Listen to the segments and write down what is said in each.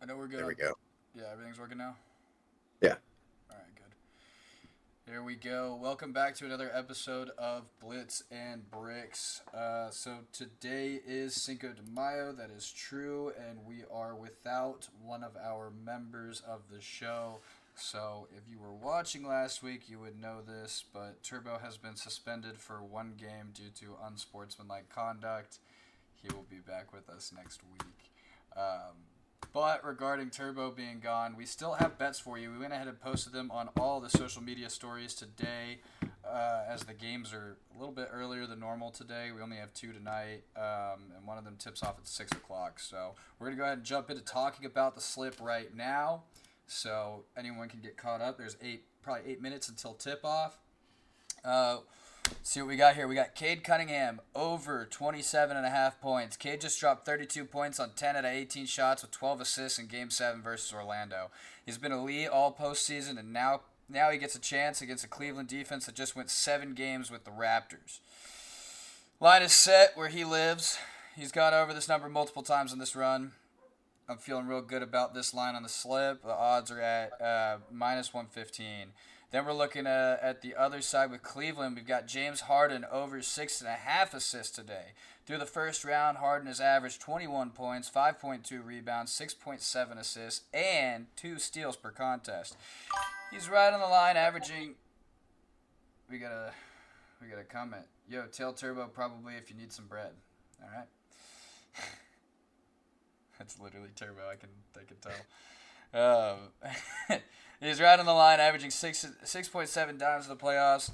I know we're good There we on. go. Yeah, everything's working now. Yeah. All right, good. There we go. Welcome back to another episode of Blitz and Bricks. So today is Cinco de Mayo. That is true, and we are without one of our members of the show. So if you were watching last week, you would know this, but Turbo has been suspended for one game due to unsportsmanlike conduct. He will be back with us next week. But regarding Turbo being gone, we still have bets for you. We went ahead and posted them on all the social media stories today, as the games are a little bit earlier than normal today. We only have two tonight, and one of them tips off at 6 o'clock. So we're going to go ahead and jump into talking about the slip right now, so anyone can get caught up. There's probably 8 minutes until tip off. See what we got here. We got Cade Cunningham over 27.5 points. Cade just dropped 32 points on 10 out of 18 shots with 12 assists in Game 7 versus Orlando. He's been elite all postseason, and now he gets a chance against a Cleveland defense that just went 7 games with the Raptors. Line is set where he lives. He's gone over this number multiple times in this run. I'm feeling real good about this line on the slip. The odds are at minus 115. Then we're looking at the other side with Cleveland. We've got James Harden over 6.5 assists today. Through the first round, Harden has averaged 21 points, 5.2 rebounds, 6.7 assists, and 2 steals per contest. He's right on the line, averaging. We got a comment. Yo, tell Turbo probably if you need some bread. All right. That's literally Turbo. I can tell. He's right on the line, averaging 6.7 dimes in the playoffs.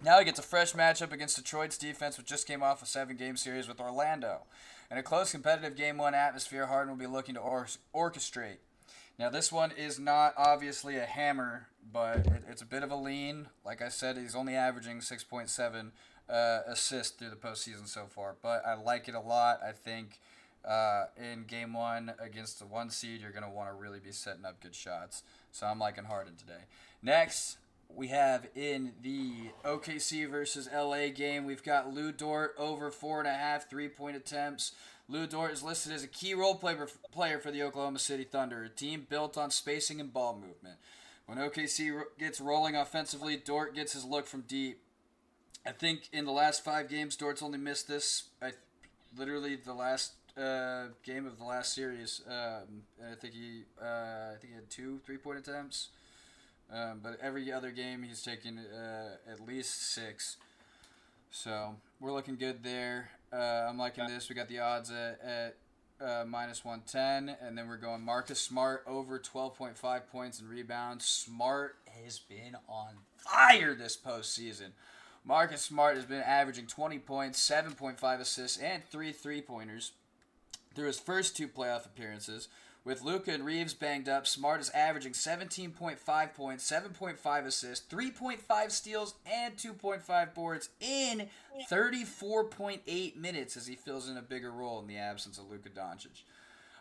Now he gets a fresh matchup against Detroit's defense, which just came off a 7-game series with Orlando. In a close, competitive Game 1 atmosphere, Harden will be looking to orchestrate. Now, this one is not obviously a hammer, but it's a bit of a lean. Like I said, he's only averaging 6.7 assists through the postseason so far, but I like it a lot. I think in Game 1 against the 1 seed, you're going to want to really be setting up good shots. So I'm liking Harden today. Next, we have in the OKC versus LA game, we've got Lou Dort over 4.5 3-point attempts. Lou Dort is listed as a key role player for the Oklahoma City Thunder, a team built on spacing and ball movement. When OKC gets rolling offensively, Dort gets his look from deep. I think in the last 5 games, Dort's only missed this. Literally the last game of the last series. I think he had 2 3-point attempts. But every other game he's taken at least 6. So we're looking good there. I'm liking this. We got the odds at minus 110, and then we're going Marcus Smart over 12.5 points and rebounds. Smart has been on fire this postseason. Marcus Smart has been averaging 20 points, 7.5 assists, and 3 3-pointers through his first 2 playoff appearances. With Luka and Reeves banged up, Smart is averaging 17.5 points, 7.5 assists, 3.5 steals, and 2.5 boards in 34.8 minutes as he fills in a bigger role in the absence of Luka Doncic.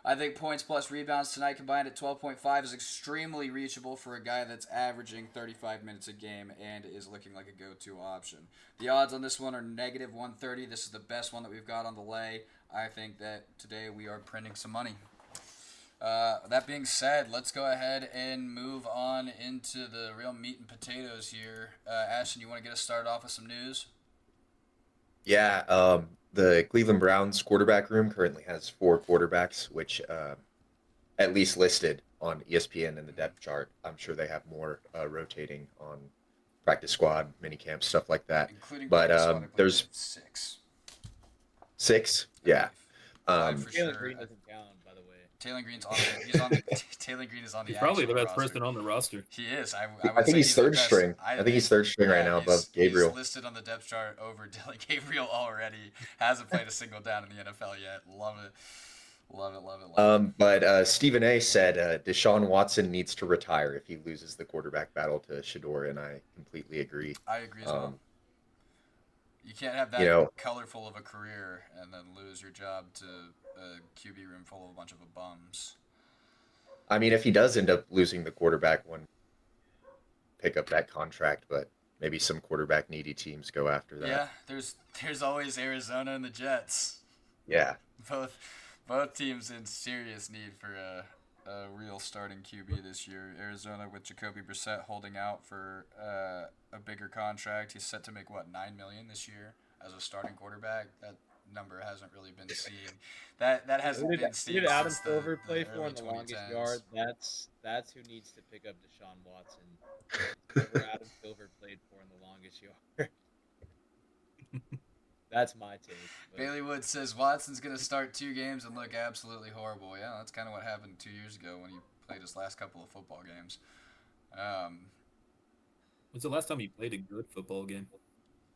I think points plus rebounds tonight combined at 12.5 is extremely reachable for a guy that's averaging 35 minutes a game and is looking like a go-to option. The odds on this one are negative 130. This is the best one that we've got on the lay. I think that today we are printing some money. That being said, let's go ahead and move on into the real meat and potatoes here. Ashton, you want to get us started off with some news? Yeah. The Cleveland Browns quarterback room currently has 4 quarterbacks, which at least listed on ESPN in the depth chart. I'm sure they have more rotating on practice squad, minicamp, stuff like that. Including But practice squad, I believe there's it's 6. 6. I Yeah. believe. 5 for Taylor sure. Green doesn't count, by the way. Taylor Green's on the. He's on the. Taylor Green is on the. He's probably the actual best roster. person on the roster. He is. I I would think say he's the third best. string. I think he's third string right now above Gabriel. He's listed on the depth chart over Dylan Gabriel already. Hasn't played a single down in the NFL yet. Love it. Love it, love it, love it. But Stephen A. said Deshaun Watson needs to retire if he loses the quarterback battle to Shador, and I completely agree. I agree as well. You can't have that colorful of a career and then lose your job to a QB room full of a bunch of bums. I mean, if he does end up losing the quarterback one, pick up that contract, but maybe some quarterback needy teams go after that. Yeah, there's always Arizona and the Jets. Yeah. Both teams in serious need for a real starting QB this year. Arizona with Jacoby Brissett holding out for a bigger contract. He's set to make $9 million this year as a starting quarterback. That number hasn't really been seen. That hasn't been seen Who did Adam since Silver the play for early in the longest 2010s. yard? That's who needs to pick up Deshaun Watson. Whoever Adam Silver played for in the longest yard. That's my take. But Bailey Wood says Watson's going to start 2 games and look absolutely horrible. Yeah, that's kind of what happened 2 years ago when he played his last couple of football games. When's the last time you played a good football game?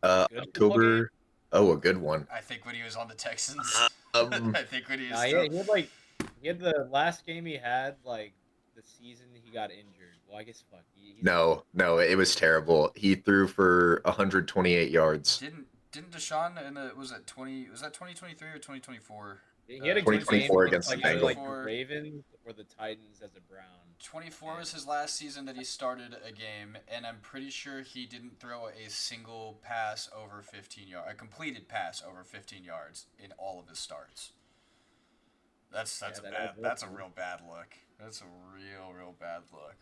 October. Oh, a good one. I think when he was on the Texans. Um, I think when he was he had the last game he had, like, the season he got injured. Well, I guess, fuck. No, it was terrible. He threw for 128 yards. Didn't Deshaun was that 2023 or 2024? He had a good 2024 game against the either, Bengals. like the Ravens or the Titans as a Brown. 24 was his last season that he started a game, and I'm pretty sure he didn't throw a single pass over 15 yards, a completed pass over 15 yards in all of his starts. That's a real bad look. That's a real bad look.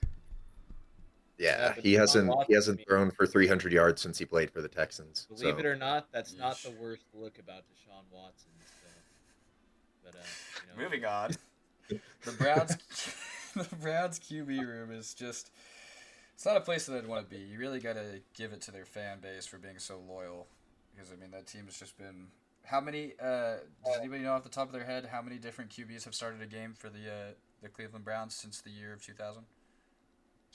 Yeah, but he hasn't Watson, thrown for 300 yards since he played for the Texans. Believe it or not, that's not the worst look about Deshaun Watson. So. But moving on, the Browns QB room is just—it's not a place that I'd want to be. You really got to give it to their fan base for being so loyal, because I mean that team has just been. How many? Does anybody know off the top of their head how many different QBs have started a game for the Cleveland Browns since the year of 2000?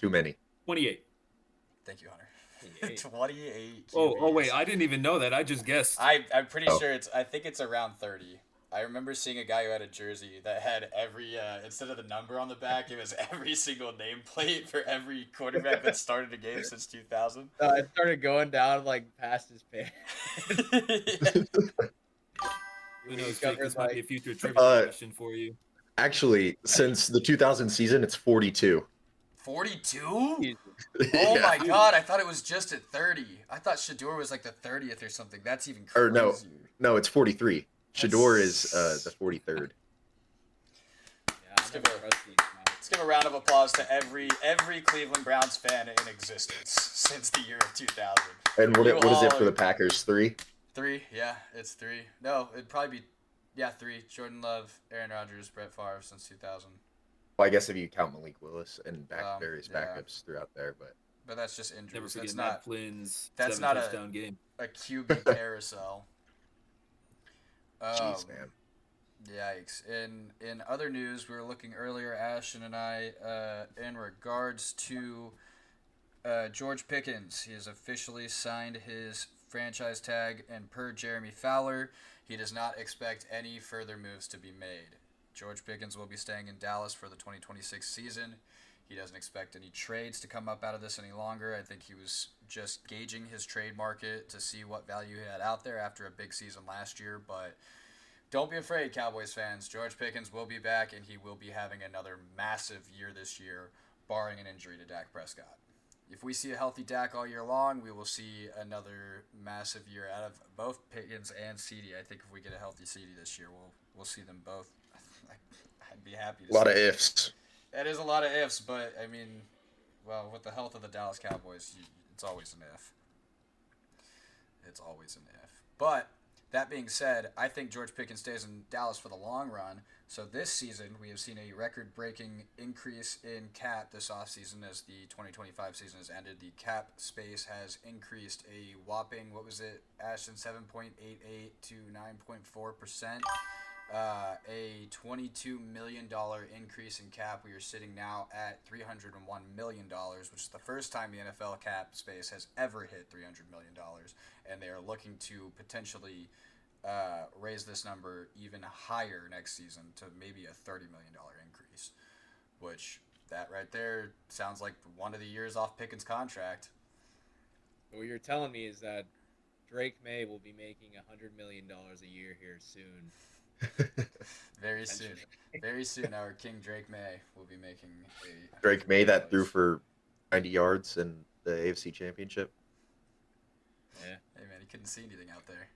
Too many. 28. Thank you, Hunter. 28 QBs. Oh, wait, I didn't even know that. I just guessed. I'm pretty sure I think it's around 30. I remember seeing a guy who had a jersey that had every, instead of the number on the back, it was every single nameplate for every quarterback that started a game since 2000. It started going down, like, past his pants. Who knows, Jake, this might be a future trivia question for you. Actually, since the 2000 season, it's 42. 42? Yeah. Oh my god, I thought it was just at 30. I thought Shador was like the 30th or something. That's even crazier. Or no, it's 43. Shador is the 43rd. Let's give a round of applause to every Cleveland Browns fan in existence since the year of 2000. And what is it for the Packers? 3? 3, yeah, it's 3. No, it'd probably be 3. Jordan Love, Aaron Rodgers, Brett Favre since 2000. Well, I guess if you count Malik Willis and various yeah. backups throughout there, but that's just injuries. Never forget That's Matt not Flynn's that's 7 not touchdown game. a QB carousel. jeez, man. Yikes. In other news, we were looking earlier, Ashton and I, in regards to George Pickens. He has officially signed his franchise tag, and per Jeremy Fowler, he does not expect any further moves to be made. George Pickens will be staying in Dallas for the 2026 season. He doesn't expect any trades to come up out of this any longer. I think he was just gauging his trade market to see what value he had out there after a big season last year. But don't be afraid, Cowboys fans. George Pickens will be back, and he will be having another massive year this year, barring an injury to Dak Prescott. If we see a healthy Dak all year long, we will see another massive year out of both Pickens and CeeDee. I think if we get a healthy CeeDee this year, we'll see them both. I'd be happy to see A lot of it. ifs. That is a lot of ifs, but I mean, well, with the health of the Dallas Cowboys, it's always an if. It's always an if. But that being said, I think George Pickens stays in Dallas for the long run. So this season, we have seen a record-breaking increase in cap this offseason as the 2025 season has ended. The cap space has increased a whopping, what was it, Ashton, 7.88 to 9.4%. A $22 million increase in cap. We are sitting now at $301 million, which is the first time the NFL cap space has ever hit $300 million. And they are looking to potentially raise this number even higher next season to maybe a $30 million increase, which that right there sounds like one of the years off Pickens' contract. What you're telling me is that Drake May will be making $100 million a year here soon. Very soon, our King Drake May will be making a Drake May that threw for 90 yards in the AFC Championship. Yeah. Hey man, he couldn't see anything out there.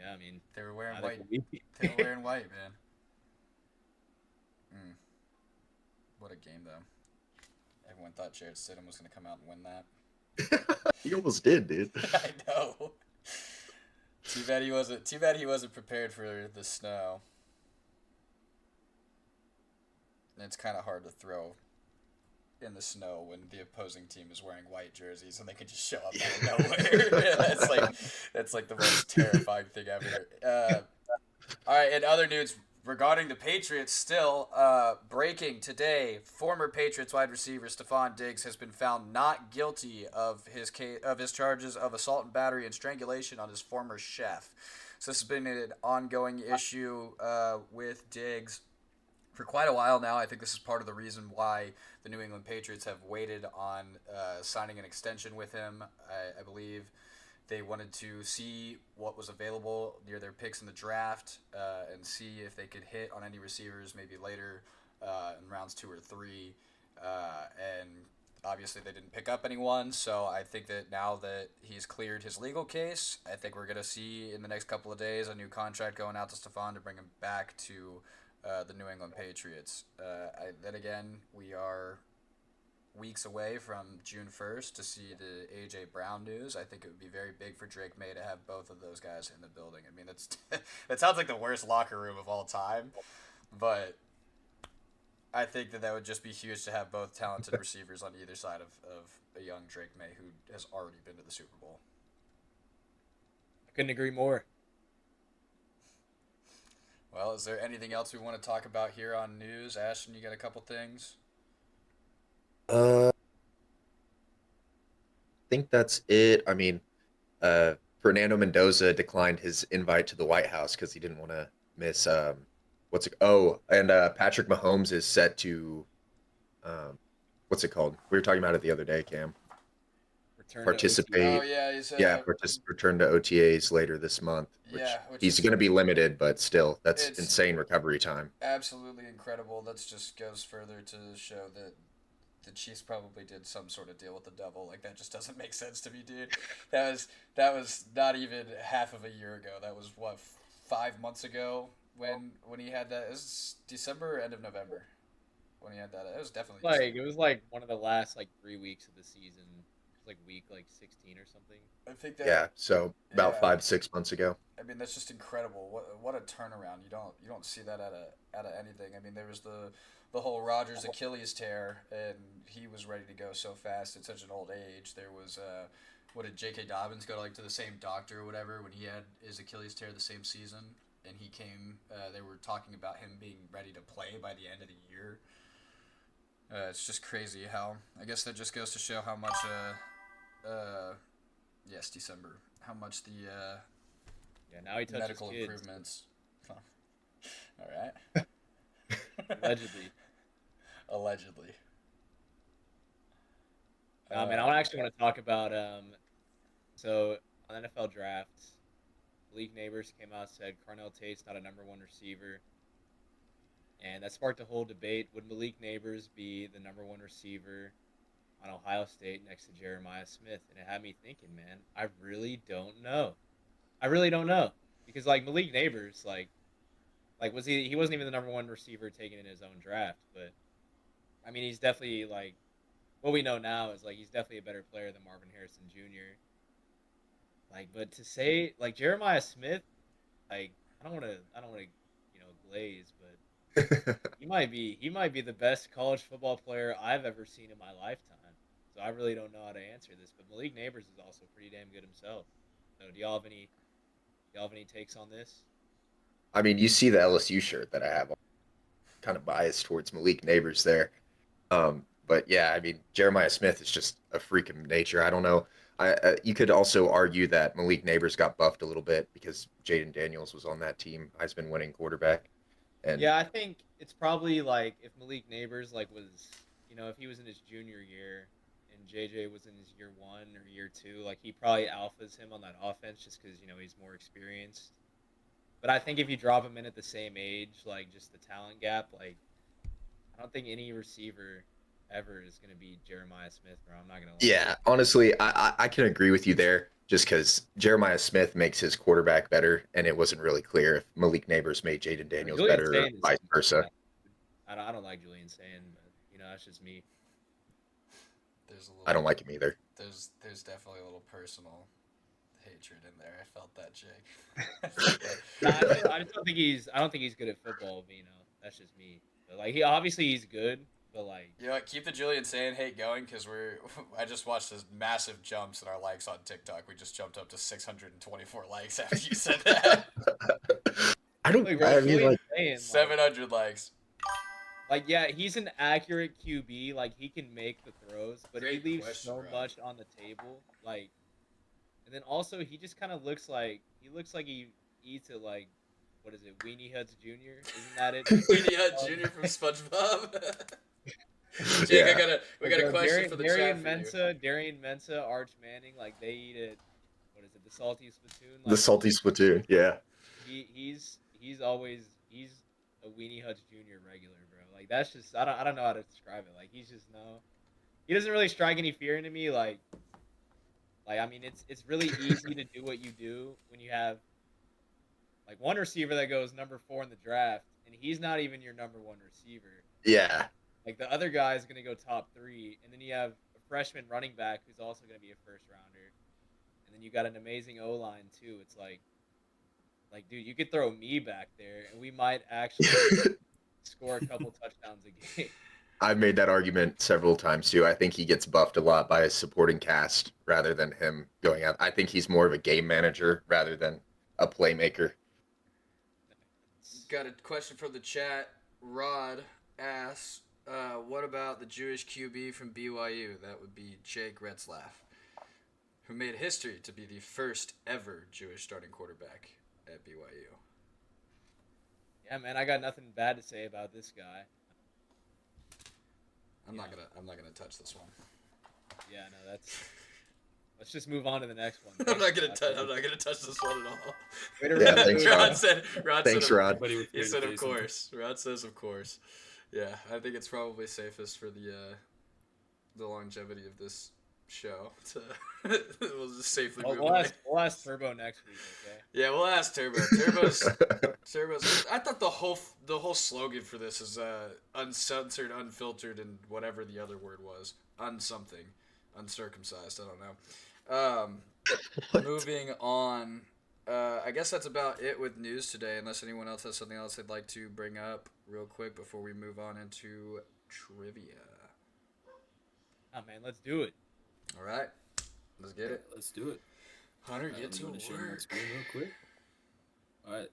Yeah, I mean, They were wearing white. They were wearing white, man. What a game, though. Everyone thought Jared Stidham was going to come out and win that. He almost did, dude. I know. Too bad he wasn't prepared for the snow. And it's kind of hard to throw in the snow when the opposing team is wearing white jerseys and they can just show up out of nowhere. that's like the most terrifying thing ever. All right, and other news regarding the Patriots still, breaking today, former Patriots wide receiver Stephon Diggs has been found not guilty of his charges of assault and battery and strangulation on his former chef. So this has been an ongoing issue with Diggs for quite a while now. I think this is part of the reason why the New England Patriots have waited on signing an extension with him. I believe they wanted to see what was available near their picks in the draft and see if they could hit on any receivers maybe later in rounds 2 or 3. And obviously they didn't pick up anyone, so I think that now that he's cleared his legal case, I think we're going to see in the next couple of days a new contract going out to Stephon to bring him back to the New England Patriots. Then again, we are weeks away from June 1st to see the A.J. Brown news. I think it would be very big for Drake May to have both of those guys in the building. I mean, that sounds like the worst locker room of all time, but I think that would just be huge to have both talented receivers on either side of a young Drake May who has already been to the Super Bowl. I couldn't agree more. Well, is there anything else we want to talk about here on news? Ashton, you got a couple things? I think that's it. I mean, Fernando Mendoza declined his invite to the White House because he didn't want to miss Patrick Mahomes is set to what's it called? We were talking about it the other day, Cam. Participate. Oh yeah, he's return to OTAs later this month. Which he's going to be limited, but still, that's insane recovery time. Absolutely incredible. That just goes further to show that the Chiefs probably did some sort of deal with the devil. Like, that just doesn't make sense to me, dude. That was not even half of a year ago. That was 5 months ago when he had that. It was December or end of November when he had that. It was definitely it was like one of the last 3 weeks of the season. It was week 16 or something. I think that. So about 5-6 months ago. I mean, that's just incredible. What a turnaround. You don't see that out of anything. I mean, there was the whole Rodgers Achilles tear, and he was ready to go so fast at such an old age. There was what did J.K. Dobbins go to the same doctor or whatever when he had his Achilles tear the same season, and he came. They were talking about him being ready to play by the end of the year. It's just crazy how. I guess that just goes to show how much. Yes, December. How much the. Now he touches medical kids. Improvements. All right. Allegedly. Man, I actually want to talk about so on NFL drafts, League Neighbors came out and said Carnell Tate's not a number 1 receiver, and that sparked a whole debate. Would Malik Neighbors be the number 1 receiver on Ohio State next to Jeremiah Smith? And it had me thinking, man, I really don't know. Because Malik Neighbors, was he wasn't even the number 1 receiver taken in his own draft, but I mean, he's definitely what we know now is he's definitely a better player than Marvin Harrison Jr. But to say Jeremiah Smith, I don't want to glaze, but he might be the best college football player I've ever seen in my lifetime. So I really don't know how to answer this, but Malik Neighbors is also pretty damn good himself. So do y'all have any takes on this? I mean, you see the LSU shirt that I have on. Kind of biased towards Malik Neighbors there. But yeah, I mean, Jeremiah Smith is just a freak of nature. I don't know. You could also argue that Malik Neighbors got buffed a little bit because Jaden Daniels was on that team, Heisman winning quarterback. And yeah, I think it's probably if Malik Neighbors was, if he was in his junior year and JJ was in his year 1 or year 2, he probably alphas him on that offense just because he's more experienced. But I think if you drop him in at the same age, just the talent gap, I don't think any receiver ever is going to be Jeremiah Smith, bro. I'm not going to lie. Yeah, honestly, I can agree with you there just because Jeremiah Smith makes his quarterback better, and it wasn't really clear if Malik Neighbors made Jaden Daniels better or vice versa. I don't like Julian saying, but that's just me. There's a little. I don't like him either. There's definitely a little personal hatred in there. I felt that, Jake. No, I just don't think I don't think he's good at football. But, that's just me. But like he's good, but like. You know what? Keep the Julian saying hate going because I just watched this massive jumps in our likes on TikTok. We just jumped up to 624 likes after you said that. I don't. Like, I mean, like 700 likes. Like, yeah, he's an accurate QB. Like, he can make the throws, but Great he leaves question, so Rob. much on the table. Like, and then also he just kind of looks like he eats at like, what is it, Weenie Hutz Jr. Isn't that it? Weenie Hut Jr. from SpongeBob. Jake, Yeah. we got a question for the chat for you. Darian Mensa, Arch Manning, like they eat at, what is it, the Salty Spittoon? Like, the salty spittoon. Yeah. He's a Weenie Hutz Jr. regular, bro. Like that's just I don't know how to describe it. Like he doesn't really strike any fear into me. Like I mean it's really easy to do what you do when you have like one receiver that goes number 4 in the draft and he's not even your number 1 receiver. Yeah. Like the other guy is gonna go top 3, and then you have a freshman running back who's also gonna be a first rounder, and then you got an amazing O line too. It's like, dude, you could throw me back there, and we might actually score a couple touchdowns a game. I've made that argument several times too. I think he gets buffed a lot by his supporting cast rather than him going out. I think he's more of a game manager rather than a playmaker. Got a question from the chat. Rod asks, what about the Jewish QB from BYU? That would be Jake Retzlaff, who made history to be the first ever Jewish starting quarterback at BYU. Yeah, man, I got nothing bad to say about this guy. I'm not gonna touch this one. Yeah, no, let's just move on to the next one. I'm not gonna touch this one at all. Yeah, thanks, Rod. Thanks, Rod. He said, of course. Rod says, of course. Yeah, I think it's probably safest for the longevity of this show. We'll just safely move on. We'll ask Turbo next week, okay? Yeah, we'll ask Turbo. Turbo's. I thought the whole slogan for this is uncensored, unfiltered, and whatever the other word was, unsomething, uncircumcised. I don't know. Moving on. I guess that's about it with news today, unless anyone else has something else they'd like to bring up real quick before we move on into trivia. Oh, man, let's do it. All right, let's get it. Let's do it. Hunter, get to share my work. screen real quick. All right.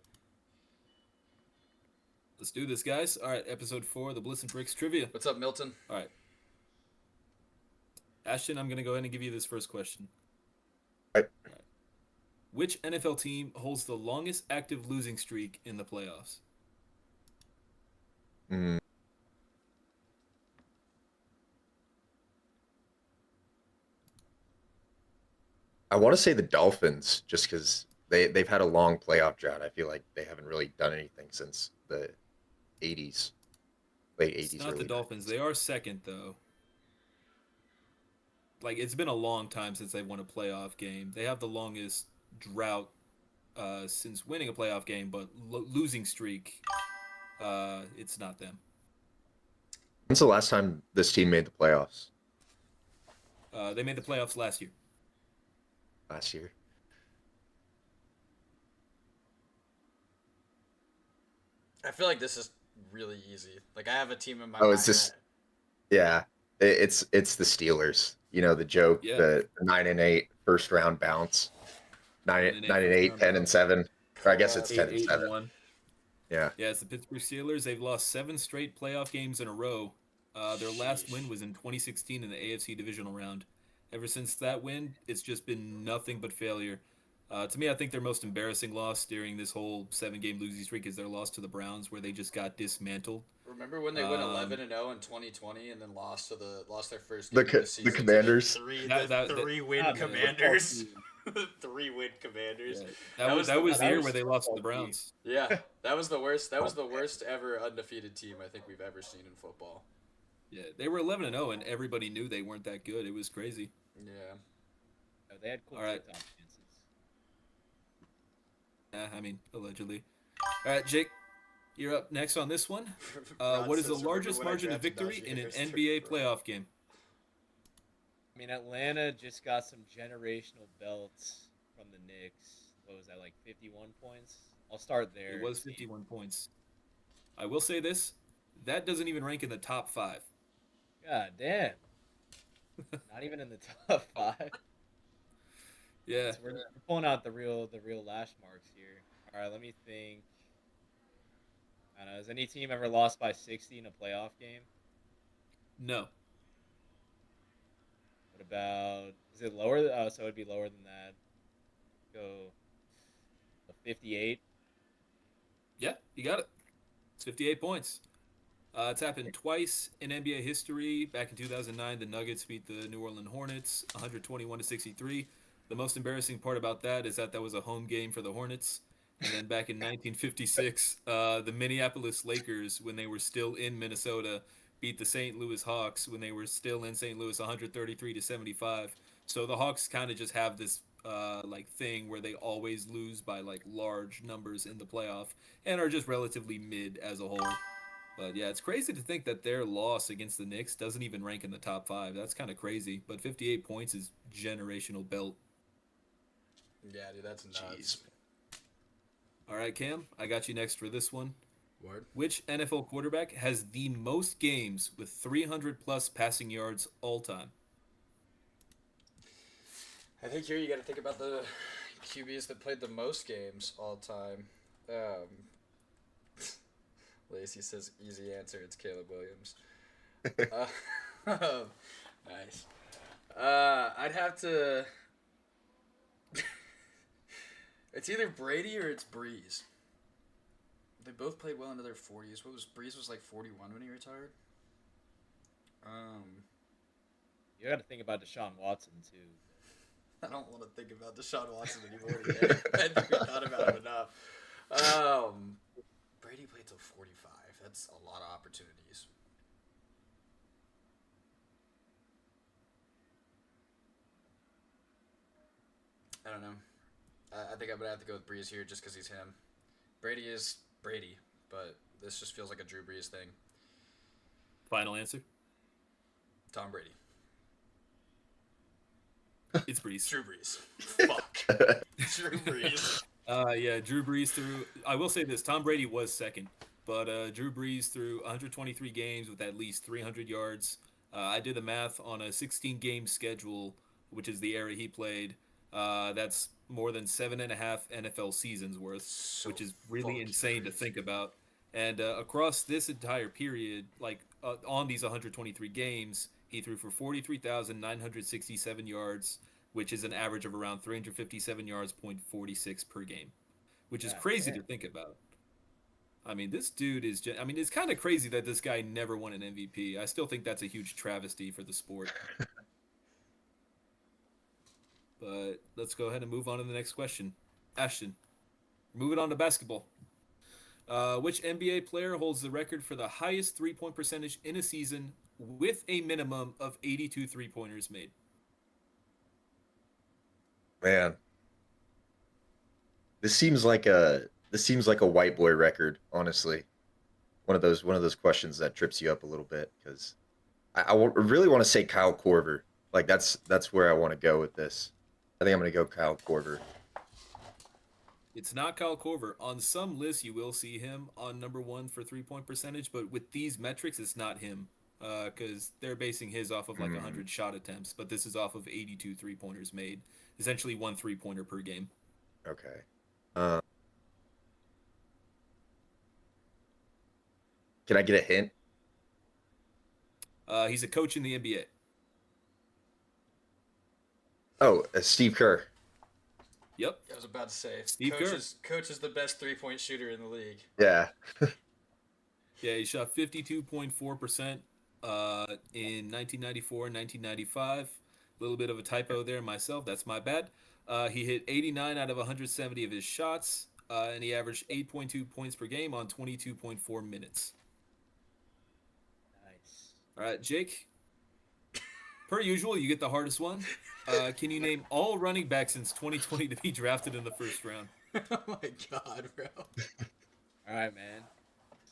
Let's do this, guys. All right, episode 4, the Blitz and Bricks trivia. What's up, Milton? All right. Ashton, I'm going to go ahead and give you this first question. All right. Which NFL team holds the longest active losing streak in the playoffs? I want to say the Dolphins, just because they've had a long playoff drought. I feel like they haven't really done anything since the 80s, late 80s. It's not the Dolphins. 90s. They are second, though. Like, it's been a long time since they've won a playoff game. They have the longest drought since winning a playoff game, but losing streak, it's not them. When's the last time this team made the playoffs? They made the playoffs last year. Last year. I feel like this is really easy. Like I have a team in my mind. Oh, it's just yeah. It's the Steelers. You know the joke, the 9-8 first round bounce. 9-8, 10-7. Or I guess it's 10-7. Yeah. Yeah, it's the Pittsburgh Steelers. They've lost 7 straight playoff games in a row. Their last win was in 2016 in the AFC divisional round. Ever since that win, it's just been nothing but failure. To me, I think their most embarrassing loss during this whole 7-game losing streak is their loss to the Browns, where they just got dismantled. Remember when they went 11-0 in 2020 and then lost their first game of the season? The Commanders. Three-win Commanders. 3-win Commanders. Yeah. That was the year where they lost to the Browns. Yeah, that was the worst. That was the worst ever undefeated team I think we've ever seen in football. Yeah, they were 11-0, and everybody knew they weren't that good. It was crazy. Yeah. Oh, they had cool TikTok dances. I mean, allegedly. All right, Jake. You're up next on this one. Rod What is the says, "Remember largest when I margin of drafted victory Najee in an Harris NBA third round?" playoff game? I mean, Atlanta just got some generational belts from the Knicks. What was that, like 51 points? I'll start there. It was Steve. 51 points. I will say this: that doesn't even rank in the top 5. God damn. Not even in the top 5. Yeah. So we're pulling out the real lash marks here. All right, let me think. I don't know. Has any team ever lost by 60 in a playoff game? No. What about? Is it lower? Oh, so it'd be lower than that. Go 58. Yeah, you got it. It's 58 points. It's happened twice in NBA history. Back in 2009, the Nuggets beat the New Orleans Hornets 121-63. The most embarrassing part about that is that was a home game for the Hornets. And then back in 1956, the Minneapolis Lakers, when they were still in Minnesota, beat the St. Louis Hawks when they were still in St. Louis 133-75. So the Hawks kind of just have this like thing where they always lose by like large numbers in the playoff and are just relatively mid as a whole. But yeah, it's crazy to think that their loss against the Knicks doesn't even rank in the top 5. That's kind of crazy. But 58 points is generational belt. Yeah, dude, that's nuts. Jeez. All right, Cam, I got you next for this one. Word. Which NFL quarterback has the most games with 300 plus passing yards all time? I think here you got to think about the QBs that played the most games all time. Lacey says, easy answer, it's Caleb Williams. Nice. I'd have to... It's either Brady or it's Breeze. They both played well into their 40s. Breeze was like 41 when he retired? You got to think about Deshaun Watson too. I don't want to think about Deshaun Watson anymore. I think we thought about him enough. Brady played till 45. That's a lot of opportunities. I don't know. I think I'm going to have to go with Breeze here just because he's him. Brady is Brady, but this just feels like a Drew Brees thing. Final answer? Tom Brady. It's Brees. Drew Brees. Fuck. Drew Brees. Yeah, Drew Brees threw. I will say this: Tom Brady was second, but Drew Brees threw 123 games with at least 300 yards. I did the math on a 16-game schedule, which is the era he played. That's more than 7.5 NFL seasons worth, which is really insane to think about. And across this entire period, like on these 123 games, he threw for 43,967 yards, which is an average of around 357 yards, .46 per game, which is crazy to think about. I mean, this dude is just, I mean, it's kind of crazy that this guy never won an MVP. I still think that's a huge travesty for the sport. But let's go ahead and move on to the next question. Ashton, moving on to basketball. Which NBA player holds the record for the highest three-point percentage in a season with a minimum of 82 three-pointers made? Man, this seems like a white boy record, honestly. One of those questions that trips you up a little bit because really want to say Kyle Korver. Like that's where I want to go with this. I think I'm going to go Kyle Korver. It's not Kyle Korver. On some lists, you will see him on number 1 for three-point percentage, but with these metrics, it's not him because they're basing his off of like 100 shot attempts, but this is off of 82 three-pointers made, essentially 1 three-pointer per game. Okay. Can I get a hint? He's a coach in the NBA. Oh, Steve Kerr. Yep. I was about to say, Steve Kerr. Coach is the best three-point shooter in the league. Yeah. Yeah, he shot 52.4% in 1994 and 1995. A little bit of a typo there myself. That's my bad. He hit 89 out of 170 of his shots, and he averaged 8.2 points per game on 22.4 minutes. Nice. All right, Jake. Per usual, you get the hardest one. Can you name all running backs since 2020 to be drafted in the first round? Oh my god, bro. All right, man.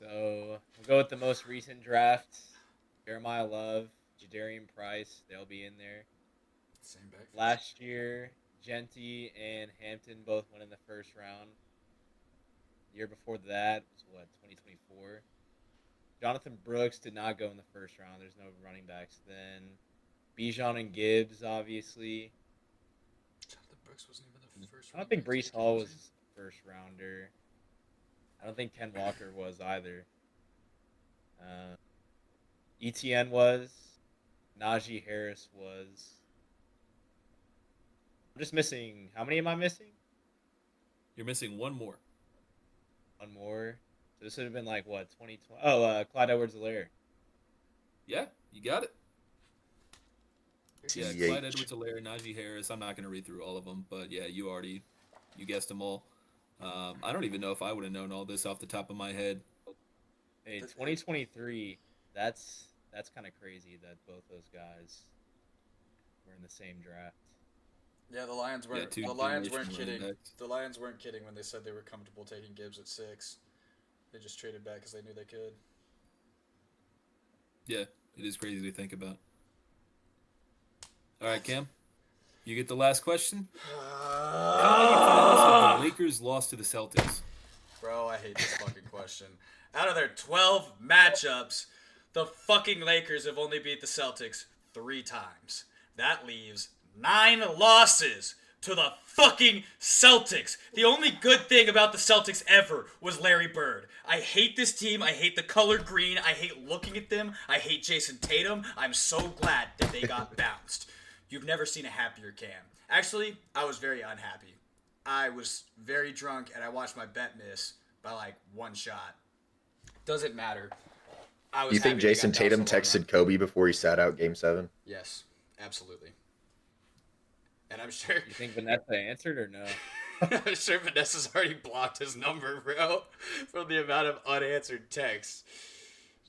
So we'll go with the most recent draft. Jeremiah Love, Jadarian Price, they'll be in there. Same back. Last year, Genty and Hampton both went in the first round. The year before that was what, 2024? Jonathan Brooks did not go in the first round. There's no running backs then. Bijan and Gibbs, obviously. Jonathan Brooks wasn't even the first. I don't think Brees Hall was a first rounder. I don't think Ken Walker was either. ETN was. Najee Harris was. I'm just missing. How many am I missing? You're missing one more. One more. So this would have been like what, 2020? Oh, Clyde Edwards-Helaire. Yeah, you got it. Yeah, TH. Clyde Edwards-Helaire, Najee Harris. I'm not going to read through all of them, but yeah, you guessed them all. I don't even know if I would have known all this off the top of my head. Hey, 2023. That's kind of crazy that both those guys were in the same draft. Yeah, the Lions weren't. two the Lions generational weren't running kidding. backs. The Lions weren't kidding when they said they were comfortable taking Gibbs at 6. They just traded back because they knew they could. Yeah, it is crazy to think about. All right, Cam, you get the last question. How many finals have the Lakers lost to the Celtics? Bro, I hate this fucking question. Out of their 12 matchups, the fucking Lakers have only beat the Celtics 3 times. That leaves 9 losses to the fucking Celtics. The only good thing about the Celtics ever was Larry Bird. I hate this team. I hate the color green. I hate looking at them. I hate Jason Tatum. I'm so glad that they got bounced. You've never seen a happier Cam. Actually, I was very unhappy. I was very drunk, and I watched my bet miss by like 1 shot. Doesn't matter. I was You think happy they Jason got Tatum bounced a long texted run. Kobe before he sat out Game 7? Yes, absolutely. And I'm sure You think Vanessa answered or no? I'm sure Vanessa's already blocked his number, bro, from the amount of unanswered texts.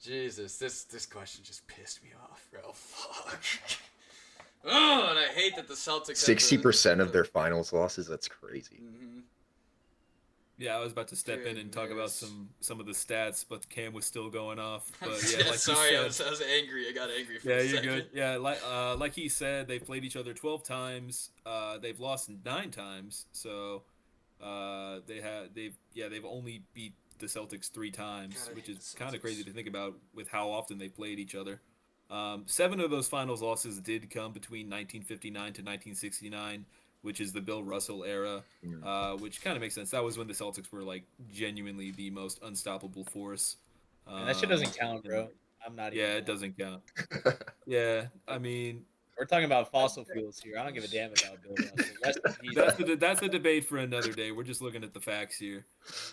Jesus, this question just pissed me off, bro. Fuck. Oh, and I hate that the Celtics have 60% of their finals losses? That's crazy. Mhm. Yeah, I was about to step in and talk about Goodness. some of the stats, but Cam was still going off. But Yeah, yeah, like sorry, you I said, was angry. I got angry for yeah, a you're second. good. Yeah, like he said, they've played each other 12 times. They've lost 9 times. So they've only beat the Celtics 3 times, God, I which hate is the kind of Celtics. crazy to think about with how often they played each other. 7 of those finals losses did come between 1959 to 1969, which is the Bill Russell era, which kind of makes sense. That was when the Celtics were like genuinely the most unstoppable force. And that shit doesn't count, bro. I'm not even. Yeah, it doesn't count. Yeah, I mean, We're talking about fossil fuels here. I don't give a damn about Bill Russell. Rest in peace. that's a debate for another day. We're just looking at the facts here.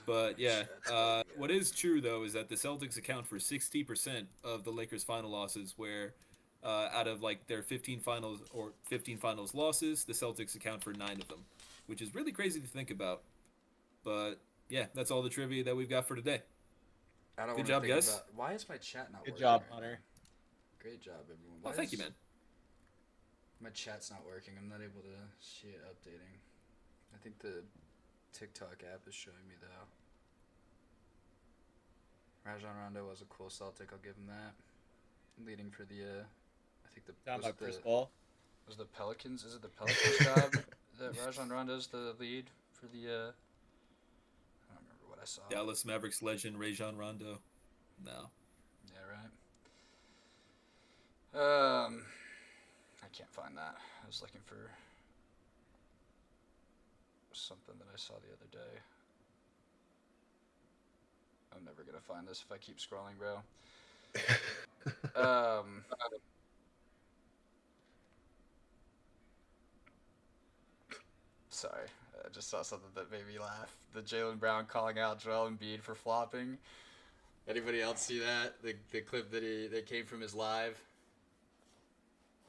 But yeah, what is true though is that the Celtics account for 60% of the Lakers' final losses, where out of like their 15 finals losses, the Celtics account for 9 of them, which is really crazy to think about. But yeah, that's all the trivia that we've got for today. I don't Good wanna job, think guys. about- Why is my chat not Good working? job, right Hunter. now? Great job, everyone. Oh, Why thank you, is- man. My chat's not working. I'm not able to see it updating. I think the TikTok app is showing me though. Rajon Rondo was a cool Celtic. I'll give him that. Leading for the, I think the Talking was about the Chris Paul. was the Pelicans. Is it the Pelicans job that Rajon Rondo's the lead for the? I don't remember what I saw. Dallas Mavericks legend Rajon Rondo. No. Yeah, right. I can't find that. I was looking for something that I saw the other day. I'm never gonna find this if I keep scrolling, bro. Sorry, I just saw something that made me laugh. The Jaylen Brown calling out Joel Embiid for flopping. Anybody else see that? The clip that came from his live.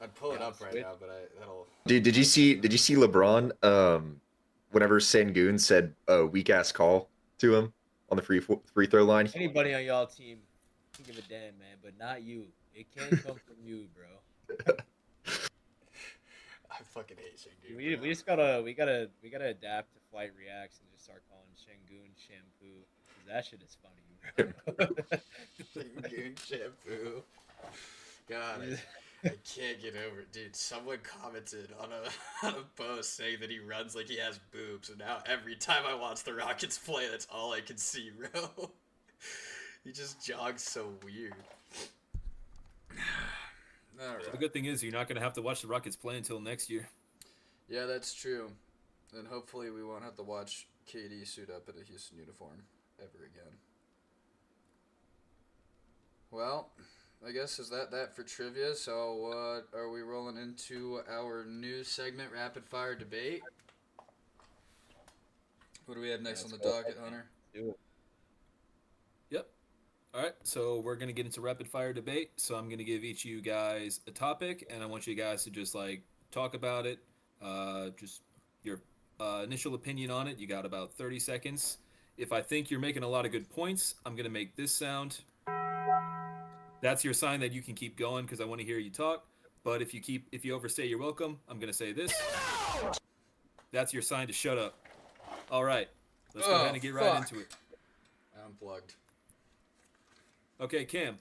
I'd pull it Yeah, up right sweet. now, but that'll. Dude, did you see LeBron whenever Sengun said a weak ass call to him on the free throw line? Anybody on y'all team can give a damn, man, but not you. It can't come from you, bro. I fucking hate Shingu. We just gotta adapt to Flight Reacts and just start calling Shengun shampoo. That shit is funny, bro. Goon shampoo. God, I can't get over it, dude. Someone commented on a on a post saying that he runs like he has boobs, and now every time I watch the Rockets play, that's all I can see, bro. He just jogs so weird. All The right. good thing is you're not going to have to watch the Rockets play until next year. Yeah, that's true. And hopefully we won't have to watch KD suit up in a Houston uniform ever again. Well, I guess is that for trivia. So are we rolling into our new segment, Rapid Fire Debate? What do we have next on the docket, Hunter? Do it. Yep. All right, so we're going to get into rapid fire debate. So I'm going to give each of you guys a topic, and I want you guys to just like talk about it. Just your initial opinion on it. You got about 30 seconds. If I think you're making a lot of good points, I'm going to make this sound. That's your sign that you can keep going because I want to hear you talk. But if you overstay your welcome, I'm going to say this. That's your sign to shut up. All right, let's go ahead and get right into it. Unplugged. Okay, Cam.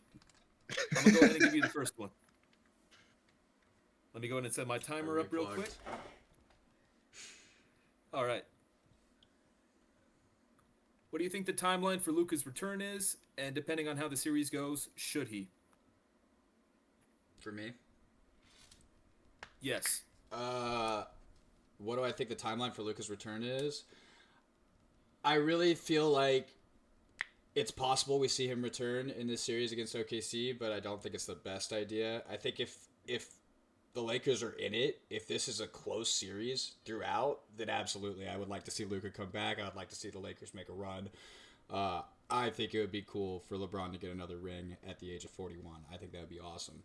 I'm gonna go ahead and give you the first one. Let me go ahead and set my timer up real quick. All right. What do you think the timeline for Luka's return is? And depending on how the series goes, should he? For me? Yes. What do I think the timeline for Luka's return is? I really feel like it's possible we see him return in this series against OKC, but I don't think it's the best idea. I think if the Lakers are in it, if this is a close series throughout, then absolutely I would like to see Luka come back. I would like to see the Lakers make a run. I think it would be cool for LeBron to get another ring at the age of 41. I think that would be awesome.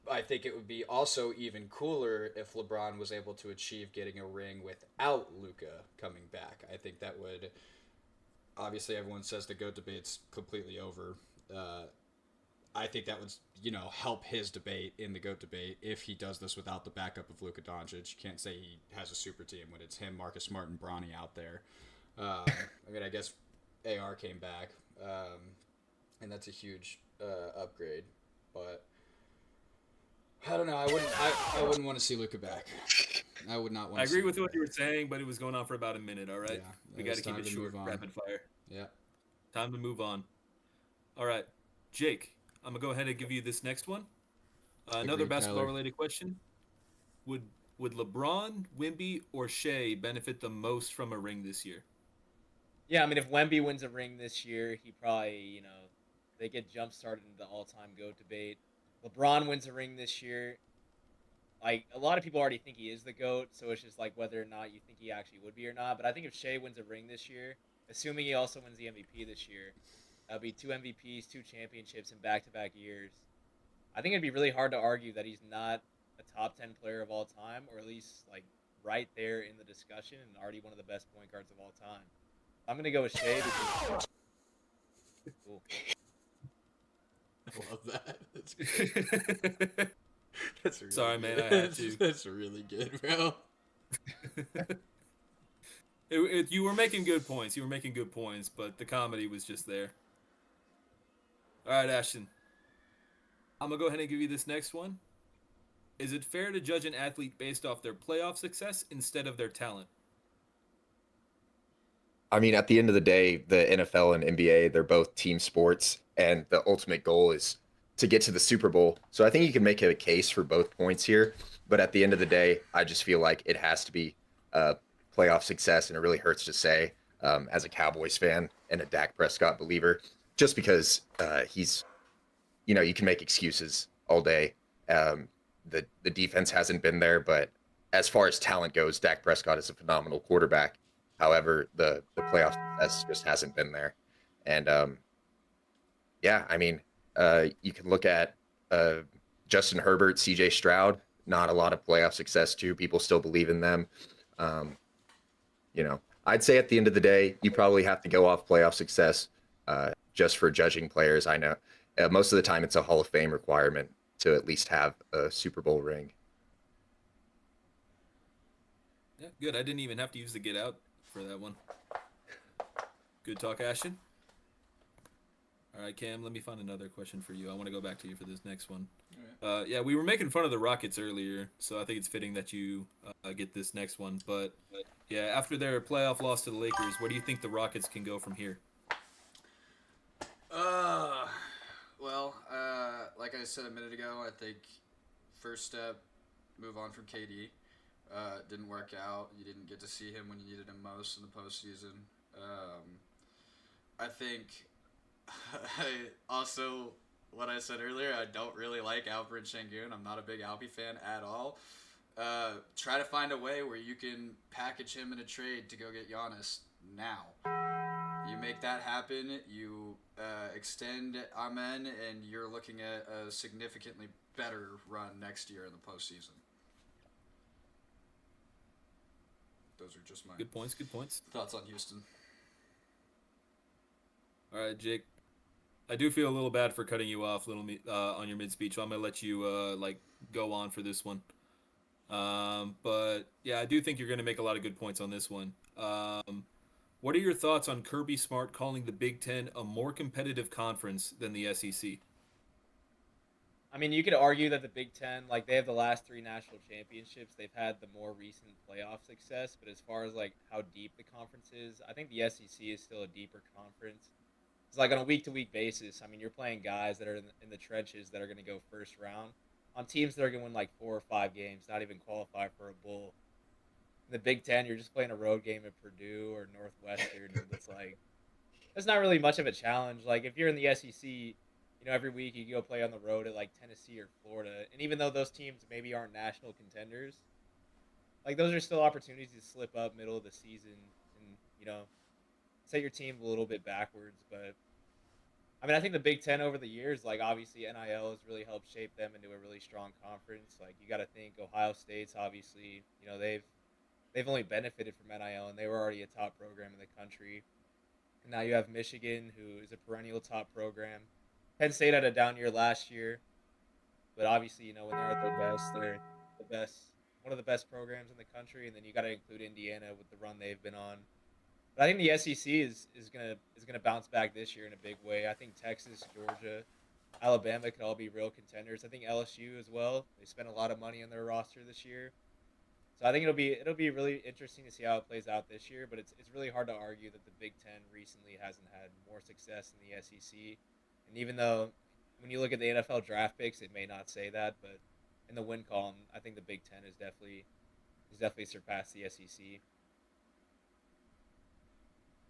I think it would be also even cooler if LeBron was able to achieve getting a ring without Luka coming back. I think that would... Obviously, everyone says the GOAT debate's completely over. I think that would, help his debate in the GOAT debate if he does this without the backup of Luka Doncic. You can't say he has a super team when it's him, Marcus Smart, and Bronny out there. I guess AR came back, and that's a huge upgrade. But I don't know. I wouldn't want to see Luka back. I would not want. I agree with what you were saying, but it was going on for about a minute. All right, Yeah, we got to keep it short, rapid fire. Yeah. Time to move on. All right, Jake, I'm gonna go ahead and give you this next one. Another basketball-related question: Would LeBron, Wemby, or Shea benefit the most from a ring this year? Yeah, I mean, if Wemby wins a ring this year, he probably, they get jump-started into the all-time GOAT debate. LeBron wins a ring this year. Like, a lot of people already think he is the GOAT, so it's just like whether or not you think he actually would be or not. But I think if Shea wins a ring this year, assuming he also wins the MVP this year, that'll be 2 MVPs, 2 championships in back-to-back years. I think it'd be really hard to argue that he's not a top 10 player of all time, or at least, like, right there in the discussion and already one of the best point guards of all time. I'm going to go with Shea because... Cool. I love that. That's great. That's really Sorry, good. man, I had to. That's really good, bro. You were making good points. You were making good points, but the comedy was just there. All right, Ashton. I'm going to go ahead and give you this next one. Is it fair to judge an athlete based off their playoff success instead of their talent? I mean, at the end of the day, the NFL and NBA, they're both team sports, and the ultimate goal is to get to the Super Bowl. So I think you can make a case for both points here. But at the end of the day, I just feel like it has to be playoff success, and it really hurts to say as a Cowboys fan and a Dak Prescott believer, just because he's, you can make excuses all day. The defense hasn't been there, but as far as talent goes, Dak Prescott is a phenomenal quarterback. However, the playoff success just hasn't been there. And you can look at Justin Herbert, CJ Stroud, not a lot of playoff success too. People still believe in them. I'd say at the end of the day, you probably have to go off playoff success just for judging players. I know most of the time it's a Hall of Fame requirement to at least have a Super Bowl ring. Yeah, good. I didn't even have to use the get out for that one. Good talk, Ashton. All right, Cam, let me find another question for you. I want to go back to you for this next one. Yeah, we were making fun of the Rockets earlier, so I think it's fitting that you get this next one. But yeah, after their playoff loss to the Lakers, where do you think the Rockets can go from here? Like I said a minute ago, I think first step, move on from KD. Didn't work out. You didn't get to see him when you needed him most in the postseason. I think also what I said earlier, I don't really like Alperen Şengün. I'm not a big Alpi fan at all. Try to find a way where you can package him in a trade to go get Giannis now. You make that happen, you extend Amen, and you're looking at a significantly better run next year in the postseason. Those are just my Good points. Good points. thoughts on Houston. All right, Jake. I do feel a little bad for cutting you off, on your mid speech. So I'm gonna let you go on for this one. But yeah, I do think you're gonna make a lot of good points on this one. What are your thoughts on Kirby Smart calling the Big Ten a more competitive conference than the SEC? I mean, you could argue that the Big Ten, like, they have the last 3 national championships. They've had the more recent playoff success. But as far as, like, how deep the conference is, I think the SEC is still a deeper conference. It's like on a week-to-week basis. I mean, you're playing guys that are in the trenches that are going to go first round on teams that are going to win, like, 4 or 5 games, not even qualify for a bowl. In the Big Ten, you're just playing a road game at Purdue or Northwestern. And it's like, that's not really much of a challenge. Like, if you're in the SEC, every week you go play on the road at like Tennessee or Florida, and even though those teams maybe aren't national contenders, like those are still opportunities to slip up middle of the season and set your team a little bit backwards. But I mean, I think the Big Ten over the years, like obviously NIL has really helped shape them into a really strong conference. Like you got to think Ohio State's obviously they've only benefited from NIL, and they were already a top program in the country. And now you have Michigan, who is a perennial top program. Penn State had a down year last year, but obviously, when they're at their best, they're the best, one of the best programs in the country. And then you got to include Indiana with the run they've been on. But I think the SEC is gonna bounce back this year in a big way. I think Texas, Georgia, Alabama could all be real contenders. I think LSU as well. They spent a lot of money on their roster this year. So I think it'll be really interesting to see how it plays out this year. But it's really hard to argue that the Big Ten recently hasn't had more success than the SEC. And even though when you look at the NFL draft picks, it may not say that, but in the win column, I think the Big Ten has definitely surpassed the SEC.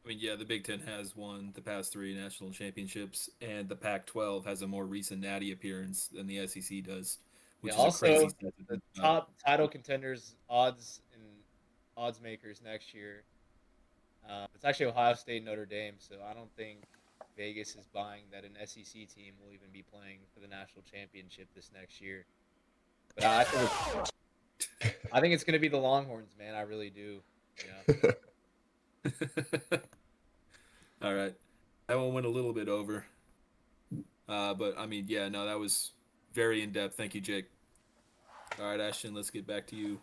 I mean, yeah, the Big Ten has won the past 3 national championships, and the Pac-12 has a more recent natty appearance than the SEC does, which is Also, a crazy stat to the think about. top title contenders, odds makers next year. It's actually Ohio State and Notre Dame, so I don't think Vegas is buying that an SEC team will even be playing for the national championship this next year. But I think it's going to be the Longhorns, man. I really do. Yeah. All right. That one went a little bit over. But, I mean, yeah, no, that was very in-depth. Thank you, Jake. All right, Ashton, let's get back to you.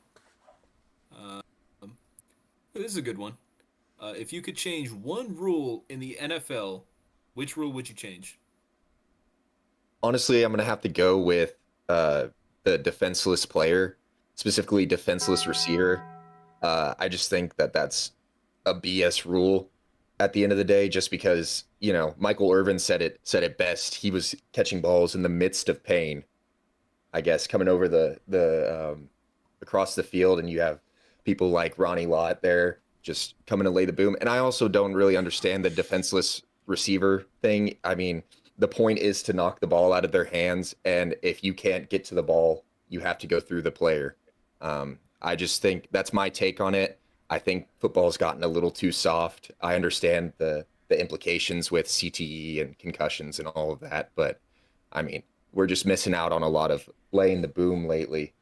This is a good one. If you could change one rule in the NFL, which rule would you change? Honestly, I'm gonna have to go with the defenseless player, specifically defenseless receiver. I just think that that's a BS rule at the end of the day, just because Michael Irvin said it best. He was catching balls in the midst of pain, I guess, coming over the across the field, and you have people like Ronnie Lott there just coming to lay the boom. And I also don't really understand the defenseless receiver thing. I mean, the point is to knock the ball out of their hands, and if you can't get to the ball, you have to go through the player. I just think that's my take on it. I think football's gotten a little too soft. I understand the implications with CTE and concussions and all of that, but I mean, we're just missing out on a lot of laying the boom lately.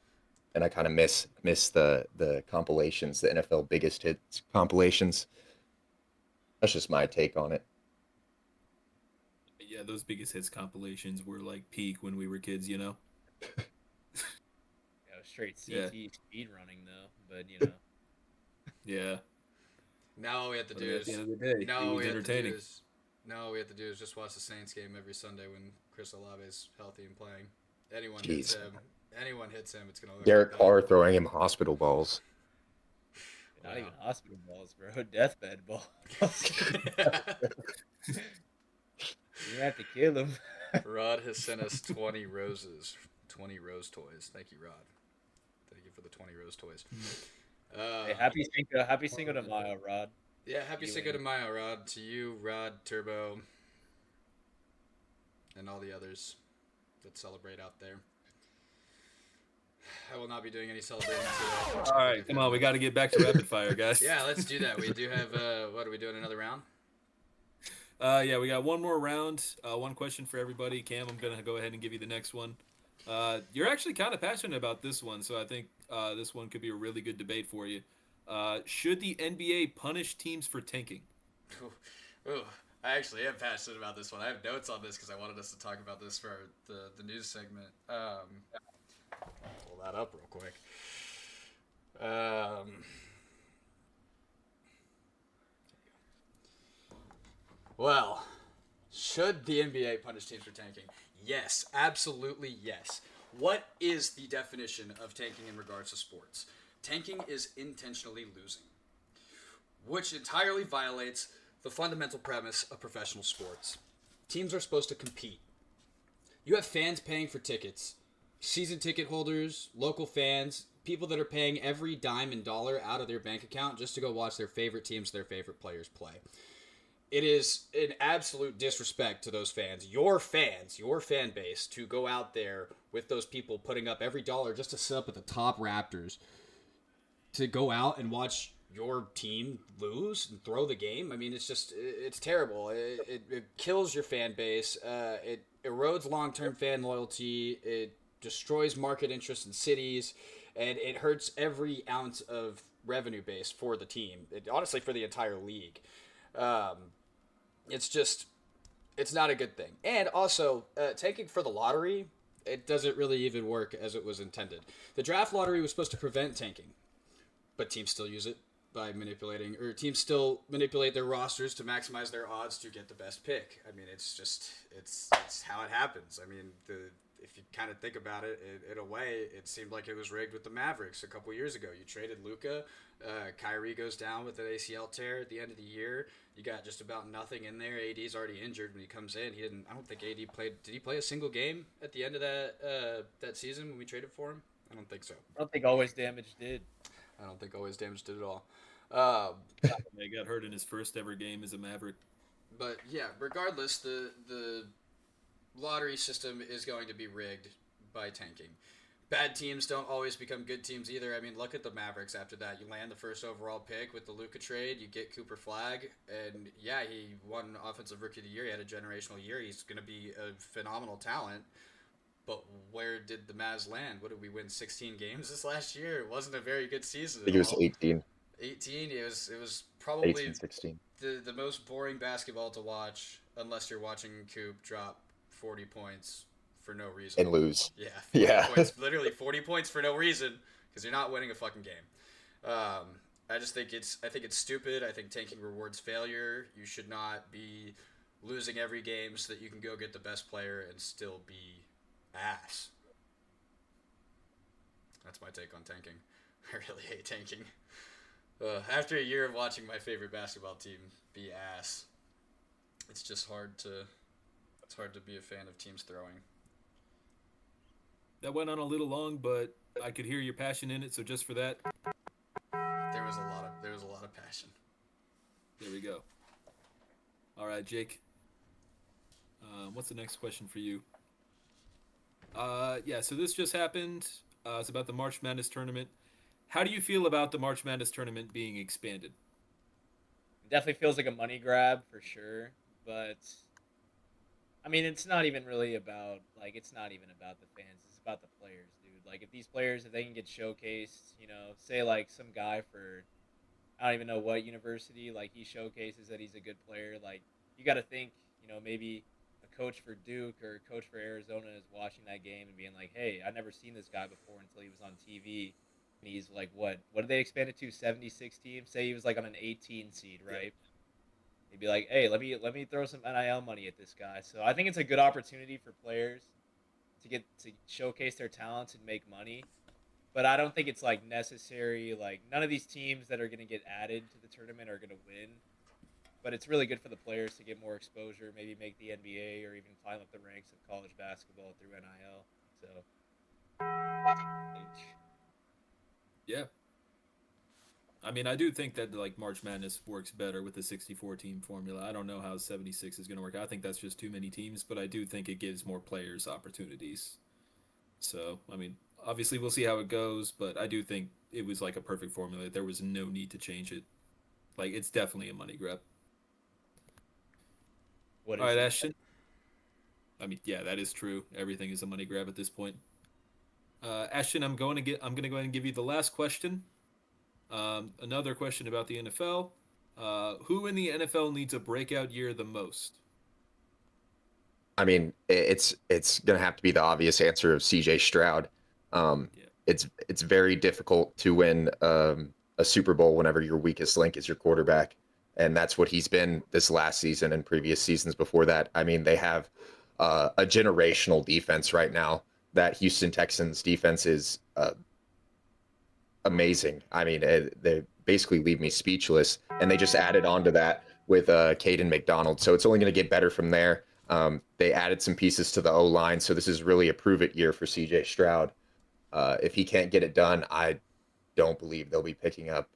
And I kind of miss the compilations, the NFL biggest hits compilations. That's just my take on it. Yeah, those biggest hits compilations were like peak when we were kids, Yeah, straight CT Yeah. speed running though, but Yeah. Now all we have to But do at is the end of the day, now he all was we have to do entertaining. is now all we have to do is just watch the Saints game every Sunday when Chris Olave is healthy and playing. Anyone hits Jeez. him. Anyone hits him, it's gonna look Derek like Carr throwing him hospital balls. Not Wow. even hospital balls, bro. Deathbed balls. that. You have to kill him. Rod has sent us 20 roses. 20 rose toys. Thank you, Rod. Thank you for the 20 rose toys. Hey, happy Cinco de Mayo, Rod. Yeah, happy You Cinco de and- Mayo, Rod. To you, Rod, Turbo, and all the others that celebrate out there. I will not be doing any celebrating today. All right, come on, we got to get back to rapid fire, guys. Yeah, let's do that. We do have, what are we doing, another round? Yeah, we got one more round. One question for everybody. Cam, I'm gonna go ahead and give you the next one. You're actually kind of passionate about this one, so I think this one could be a really good debate for you. Should the NBA punish teams for tanking? Ooh, I actually am passionate about this one. I have notes on this because I wanted us to talk about this for the news segment. Pull that up real quick. Well, should the NBA punish teams for tanking? Yes, absolutely yes. What is the definition of tanking in regards to sports? Tanking is intentionally losing, which entirely violates the fundamental premise of professional sports. Teams are supposed to compete. You have fans paying for tickets, season ticket holders, local fans, people that are paying every dime and dollar out of their bank account just to go watch their favorite teams, their favorite players play. It is an absolute disrespect to those fans, your fan base, to go out there with those people putting up every dollar just to sit up at the top Raptors, to go out and watch your team lose and throw the game. I mean, it's terrible. It kills your fan base. It erodes long-term fan loyalty. It destroys market interest in cities, and it hurts every ounce of revenue base for the team. Honestly, for the entire league. It's not a good thing. And also, taking for the lottery, it doesn't really even work as it was intended. The draft lottery was supposed to prevent tanking, but teams still use it by teams still manipulate their rosters to maximize their odds to get the best pick. I mean, it's how it happens. I mean, if you kind of think about it, in a way, it seemed like it was rigged with the Mavericks a couple years ago. You traded Luka, Kyrie goes down with an ACL tear at the end of the year. You got just about nothing in there. AD's already injured when he comes in. I don't think AD played. Did he play a single game at the end of that season when we traded for him? I don't think so. I don't think Always Damage did. I don't think Always Damage did at all. He got hurt in his first ever game as a Maverick. But yeah, regardless, the lottery system is going to be rigged by tanking. Bad teams don't always become good teams either. I mean, look at the Mavericks after that. You land the first overall pick with the Luka trade. You get Cooper Flagg. And, yeah, he won Offensive Rookie of the Year. He had a generational year. He's going to be a phenomenal talent. But where did the Mavs land? What did we win, 16 games this last year? It wasn't a very good season. I think it was 18. 18? It was probably 18, 16. the most boring basketball to watch unless you're watching Coop drop 40 points for no reason. And lose. Yeah. 40 Yeah. Points, literally 40 points for no reason because you're not winning a fucking game. I think it's stupid. I think tanking rewards failure. You should not be losing every game so that you can go get the best player and still be ass. That's my take on tanking. I really hate tanking. After a year of watching my favorite basketball team be ass, it's just hard to be a fan of teams throwing. That went on a little long, but I could hear your passion in it. So just for that, There was a lot of passion. there we go. All right, Jake. What's the next question for you? Yeah, so this just happened. It's about the March Madness tournament. How do you feel about the March Madness tournament being expanded? It definitely feels like a money grab for sure, but I mean, it's not even really about it's not even about the fans. It's about the players, dude. Like if these players, if they can get showcased, say like some guy for I don't even know what university, like he showcases that he's a good player. Like you got to think, maybe a coach for Duke or a coach for Arizona is watching that game and being like, hey, I've never seen this guy before until he was on TV. And he's like, what did they expand it to? 76 teams. Say he was like on an 18 seed, right? He'd be like, hey, let me throw some NIL money at this guy. So I think it's a good opportunity for players to get to showcase their talents and make money. But I don't think it's like necessary. Like none of these teams that are going to get added to the tournament are going to win. But it's really good for the players to get more exposure, maybe make the NBA or even climb up the ranks of college basketball through NIL. So Yeah. I mean, I do think that like March Madness works better with the 64 team formula. I don't know how 76 is going to work. I think that's just too many teams, but I do think it gives more players opportunities. So, I mean, obviously we'll see how it goes, but I do think it was like a perfect formula. There was no need to change it. Like, it's definitely a money grab. what All is right, it? Ashton. I mean, yeah, that is true. Everything is a money grab at this point. Ashton, I'm going to go ahead and give you the last question. Another question about the NFL. Who in the NFL needs a breakout year the most? I mean, it's going to have to be the obvious answer of CJ Stroud. Yeah. It's very difficult to win a Super Bowl whenever your weakest link is your quarterback, and that's what he's been this last season and previous seasons before that. I mean, they have a generational defense right now. That Houston Texans defense is amazing. I mean, they basically leave me speechless, and they just added on to that with Caden McDonald. So it's only going to get better from there. They added some pieces to the O line, so this is really a prove it year for CJ Stroud. If he can't get it done, I don't believe they'll be picking up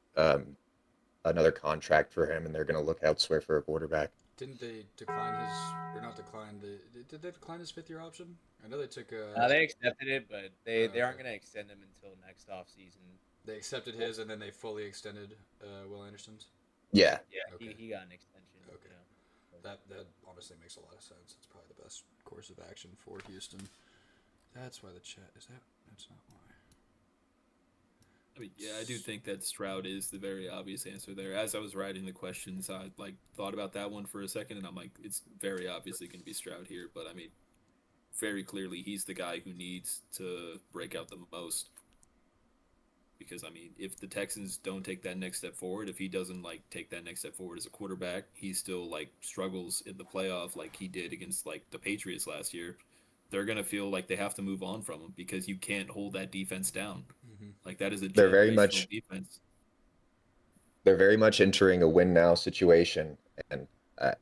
another contract for him, and they're going to look elsewhere for a quarterback. Didn't they decline his, or not decline, did they decline his 5th year option? I know they took They accepted it, but they aren't going to extend him until next off season. they accepted his and then they fully extended Will Anderson's. Yeah. Yeah, Okay. he got an extension. Okay. Yeah. That honestly makes a lot of sense. It's probably the best course of action for Houston. That's why the chat is that. That's not why. I mean, yeah, I do think that Stroud is the very obvious answer there. As I was writing the questions, I like thought about that one for a second, and I'm like, it's very obviously going to be Stroud here. But I mean, very clearly, he's the guy who needs to break out the most. Because I mean, if the Texans don't take that next step forward, if he doesn't like take that next step forward as a quarterback, he still like struggles in the playoff like he did against like the Patriots last year. They're gonna feel like they have to move on from him because you can't hold that defense down. Mm-hmm. Like that is a They're very generational much defense. they're very much entering a win now situation, and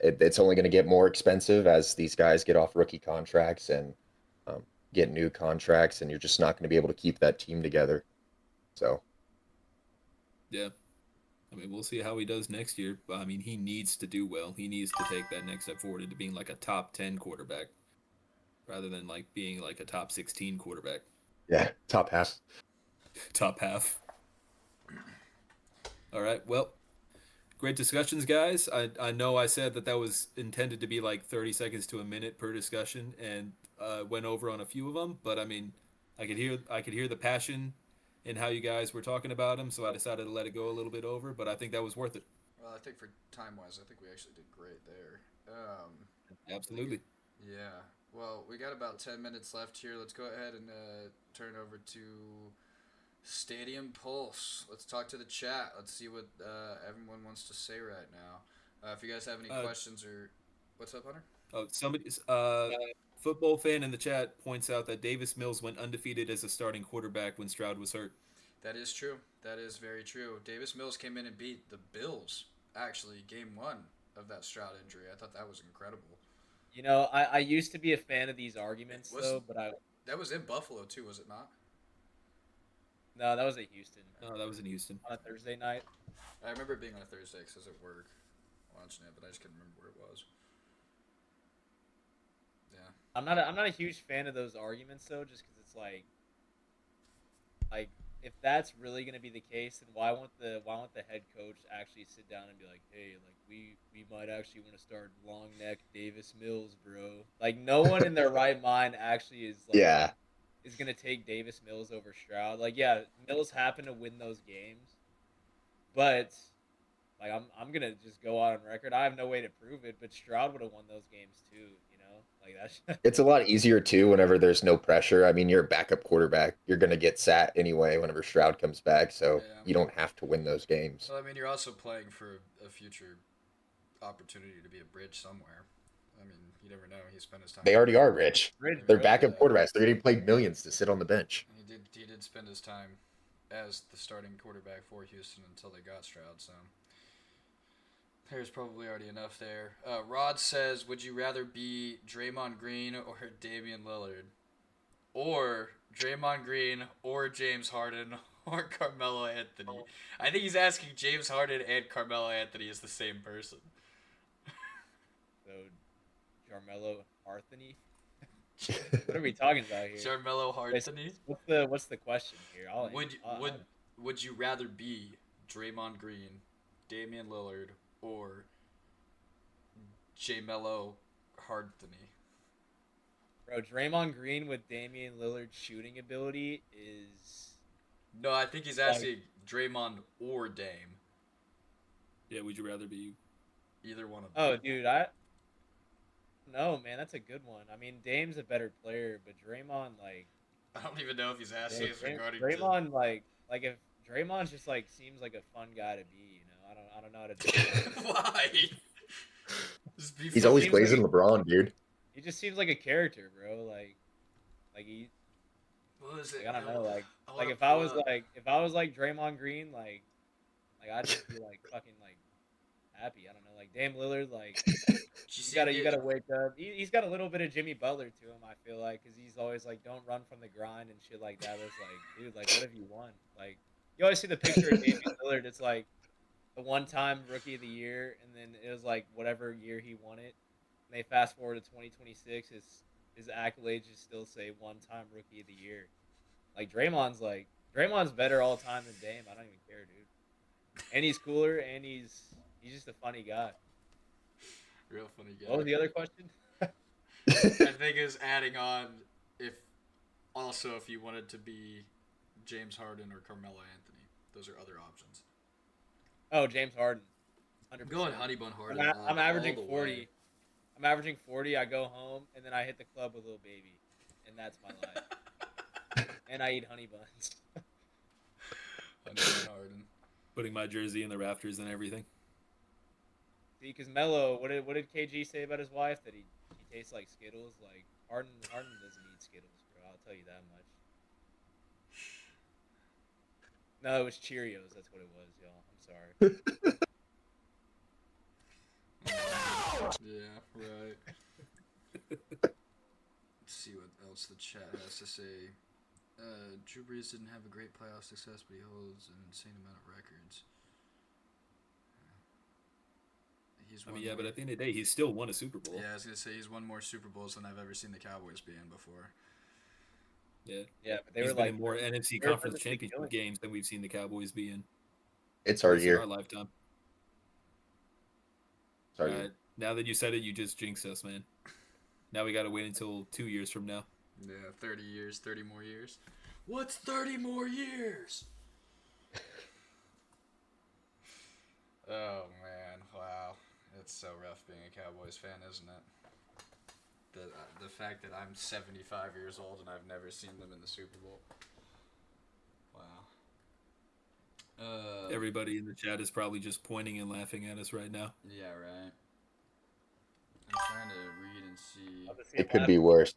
it's only going to get more expensive as these guys get off rookie contracts and get new contracts, and you're just not going to be able to keep that team together. So, Yeah. I mean, we'll see how he does next year. But I mean, he needs to do well. He needs to take that next step forward into being like a top 10 quarterback rather than like being like a top 16 quarterback. yeah, top half. Top half. All right. Well, great discussions, guys. I know I said that was intended to be like 30 seconds to a minute per discussion and went over on a few of them, but I mean, I could hear the passion in how you guys were talking about him, so I decided to let it go a little bit over, but I think that was worth it. Well, I think for time-wise, I think we actually did great there. Absolutely. Yeah. Well, we got about 10 minutes left here. Let's go ahead and turn over to Stadium Pulse. Let's talk to the chat. Let's see what everyone wants to say right now. If you guys have any questions or... What's up, Hunter? Oh, somebody's football fan in the chat points out that Davis Mills went undefeated as a starting quarterback when Stroud was hurt. That is true. That is very true. Davis Mills came in and beat the Bills, actually, game 1 of that Stroud injury. I thought that was incredible. You know, I used to be a fan of these arguments, but That was in Buffalo, too, was it not? No, that was at Houston. No, that was in Houston. On a Thursday night. I remember it being on a Thursday because I was at work watching it, but I just couldn't remember where it was. Yeah. I'm not a huge fan of those arguments though, just because it's like if that's really gonna be the case, then why won't the head coach actually sit down and be like, hey, like we might actually want to start long neck Davis Mills, bro. Like no one in their right mind actually is like, is gonna take Davis Mills over Stroud. Like yeah, Mills happened to win those games, but like I'm gonna just go out on record. I have no way to prove it, but Stroud would have won those games too. You know, Like that's It's a lot easier too whenever there's no pressure. I mean, you're a backup quarterback. You're going to get sat anyway whenever Stroud comes back, so Yeah. you don't have to win those games. Well, I mean, you're also playing for a future opportunity to be a bridge somewhere. I mean, you never know. He spent his time. They already are rich. Bridge, They're bro. backup Yeah. quarterbacks. They're getting paid millions to sit on the bench. He did spend his time as the starting quarterback for Houston until they got Stroud. So there's probably already enough there. Rod says, "Would you rather be Draymond Green or Damian Lillard, or Draymond Green or James Harden or Carmelo Anthony?" I think he's asking James Harden and Carmelo Anthony is the same person. So, Carmelo Anthony. What are we talking about here? Carmelo Anthony. What's the question here? Would you rather be Draymond Green, Damian Lillard, or J-Melo Anthony? Bro, Draymond Green with Damian Lillard's shooting ability is No, I think he's asking Draymond or Dame. Yeah, would you rather be? Either one of them. Oh, dude, no, man, that's a good one. I mean, Dame's a better player, but Draymond, like, I don't even know if he's asking us regarding Draymond, like if Draymond's just like seems like a fun guy to be, you know. I don't know how to do it. Why? Just be He's always seems blazing like- LeBron, dude. He just seems like a character, bro. Like he, What is it? like, I don't know, like wanna if I pull was up- if I was like Draymond Green, like I'd just be like fucking like happy. I don't know, like Dame Lillard, like. You gotta wake up. He's got a little bit of Jimmy Butler to him, I feel like, because he's always like, don't run from the grind and shit like that. It's like, dude, like, what have you won? Like, you always see the picture of Damian Lillard. It's like the one-time Rookie of the Year, and then it was like whatever year he won it. And they fast forward to 2026, his accolades just still say one-time Rookie of the Year. Like Draymond's better all time than Dame. I don't even care, dude. And he's cooler, and he's just a funny guy. Real funny guy. What was the other question? I think is adding on if you wanted to be James Harden or Carmelo Anthony. Those are other options. Oh, James Harden. 100%. I'm going Honey Bun Harden. I'm averaging all the 40. way. I'm averaging 40. I go home and then I hit the club with Lil Baby, and that's my life. And I eat honey buns. Honey Bun Harden. Putting my jersey in the rafters and everything. See, because Melo, what did KG say about his wife? That he tastes like Skittles. Like Harden doesn't eat Skittles, bro. I'll tell you that much. No, it was Cheerios. That's what it was, y'all. I'm sorry. Yeah, right. Let's see what else the chat has to say. Drew Brees didn't have a great playoff success, but he holds an insane amount of records. He's I won mean, yeah, more- but at the end of the day, he still won a Super Bowl. yeah, I was gonna say he's won more Super Bowls than I've ever seen the Cowboys be in before. Yeah, Yeah, but they he's were been like in more NFC they were Conference purposely Championship killing it. games than we've seen the Cowboys be in. It's our in year. our lifetime. It's our All year. right, now that you said it, you just jinxed us, man. Now we got to wait until 2 years from now. Yeah, 30 years, 30 more years. What's 30 more years? Oh man, wow. It's so rough being a Cowboys fan, isn't it? The fact that I'm 75 years old and I've never seen them in the Super Bowl. Wow. Everybody in the chat is probably just pointing and laughing at us right now. Yeah, right. I'm trying to read and see. Obviously, It I'm could be worse.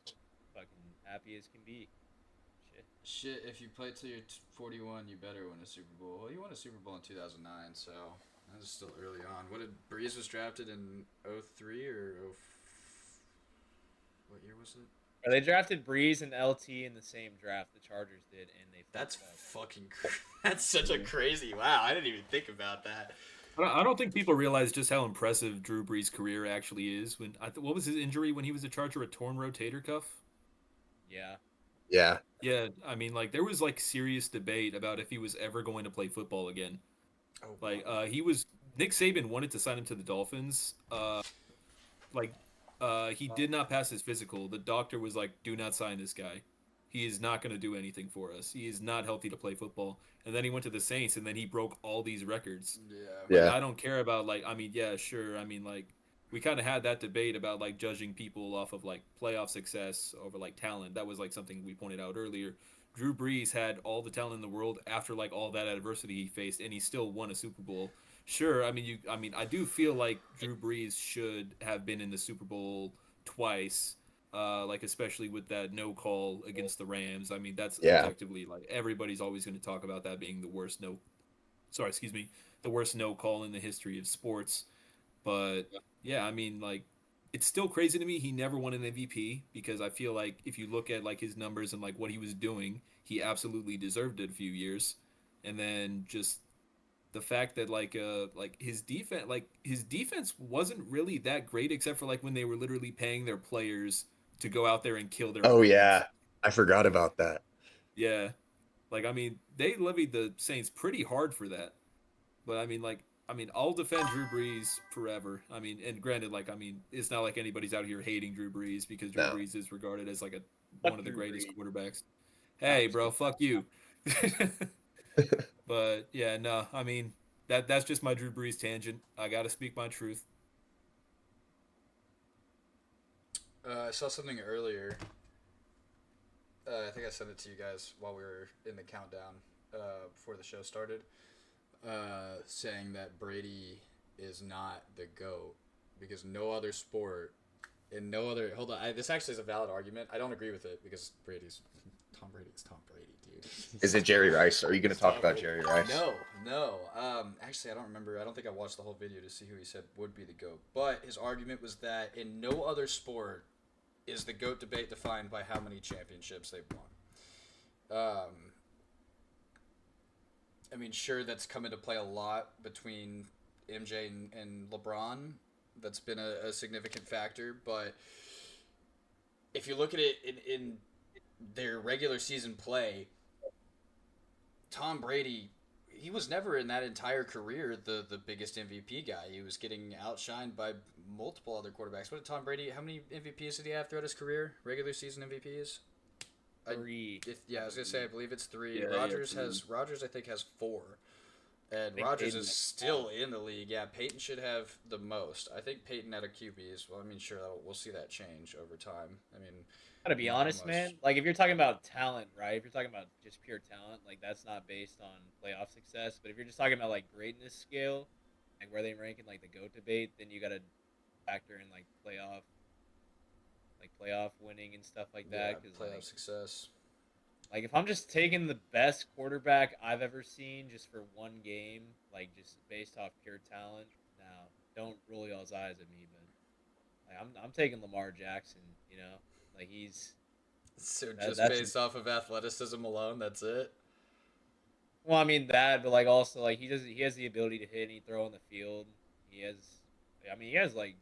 fucking happy as can be. Shit. Shit, if you play till you're 41, you better win a Super Bowl. Well, you won a Super Bowl in 2009, so that was still early on. What did Breeze was drafted in 03 or what year was it? They drafted Breeze and LT in the same draft the Chargers did, and they That's fucked up. fucking. That's such a crazy. Wow, I didn't even think about that. I don't think people realize just how impressive Drew Brees' career actually is. What was his injury when he was a Charger? A torn rotator cuff? Yeah. Yeah. Yeah, I mean, like there was like serious debate about if he was ever going to play football again. Oh, Like Nick Saban wanted to sign him to the Dolphins. He did not pass his physical. The doctor was like, "Do not sign this guy. He is not going to do anything for us. He is not healthy to play football." And then he went to the Saints, and then he broke all these records. yeah. Yeah. Like, I don't care about I mean, yeah, sure. I mean, like we kind of had that debate about like judging people off of like playoff success over like talent. That was like something we pointed out earlier. Drew Brees had all the talent in the world after like all that adversity he faced, and he still won a Super Bowl. Sure, I do feel like Drew Brees should have been in the Super Bowl twice, like especially with that no call against the Rams. I mean, that's Yeah. objectively like everybody's always going to talk about that being the worst no, sorry, excuse me, the worst no call in the history of sports. But yeah, I mean, like, it's still crazy to me he never won an MVP because I feel like if you look at like his numbers and like what he was doing, he absolutely deserved it a few years. And then just the fact that his defense wasn't really that great except for like when they were literally paying their players to go out there and kill their Oh opponents. yeah, I forgot about that. Yeah. Like I mean, they levied the Saints pretty hard for that. But I'll defend Drew Brees forever. I mean, and granted, like, I mean, it's not like anybody's out here hating Drew Brees because Drew No. Brees is regarded as like one Fuck of the Drew greatest Brees. quarterbacks. Hey, bro, fuck you. But yeah, no, I mean, that's just my Drew Brees tangent. I got to speak my truth. I saw something earlier. I think I sent it to you guys while we were in the countdown before the show started, saying that Brady is not the GOAT because no other sport in no other. Hold on, this actually is a valid argument. I don't agree with it because Tom Brady is Tom Brady, dude. Is it Jerry Rice? Are you going to talk about Jerry Rice? No. Actually, I don't remember. I don't think I watched the whole video to see who he said would be the GOAT. But his argument was that in no other sport is the GOAT debate defined by how many championships they've won. I mean, sure, that's come into play a lot between MJ and LeBron. That's been a significant factor. But if you look at it in their regular season play, Tom Brady, he was never in that entire career the biggest MVP guy. He was getting outshined by multiple other quarterbacks. What did Tom Brady? How many MVPs did he have throughout his career? Regular season MVPs? 3. I was gonna say I believe it's 3. Yeah, Rogers three. Rogers I think has 4, and think Rogers Peyton is has still in the league. Yeah, Peyton should have the most. I think Peyton at a QB is. Well, I mean, sure, we'll see that change over time. I mean, Gotta be honest, almost. man. Like, if you're talking about talent, right? If you're talking about just pure talent, like, that's not based on playoff success. But if you're just talking about, like, greatness scale, like, where they rank in, like, the GOAT debate, then you gotta factor in, like, playoff winning and stuff like that. Cause, playoff success. like, if I'm just taking the best quarterback I've ever seen just for one game, like, just based off pure talent, now, don't roll y'all's eyes at me, but, like, I'm taking Lamar Jackson, you know? Like, he's... So that's based off of athleticism alone, that's it. Well, I mean that, but like also like he has the ability to hit and he throw on the field. He has like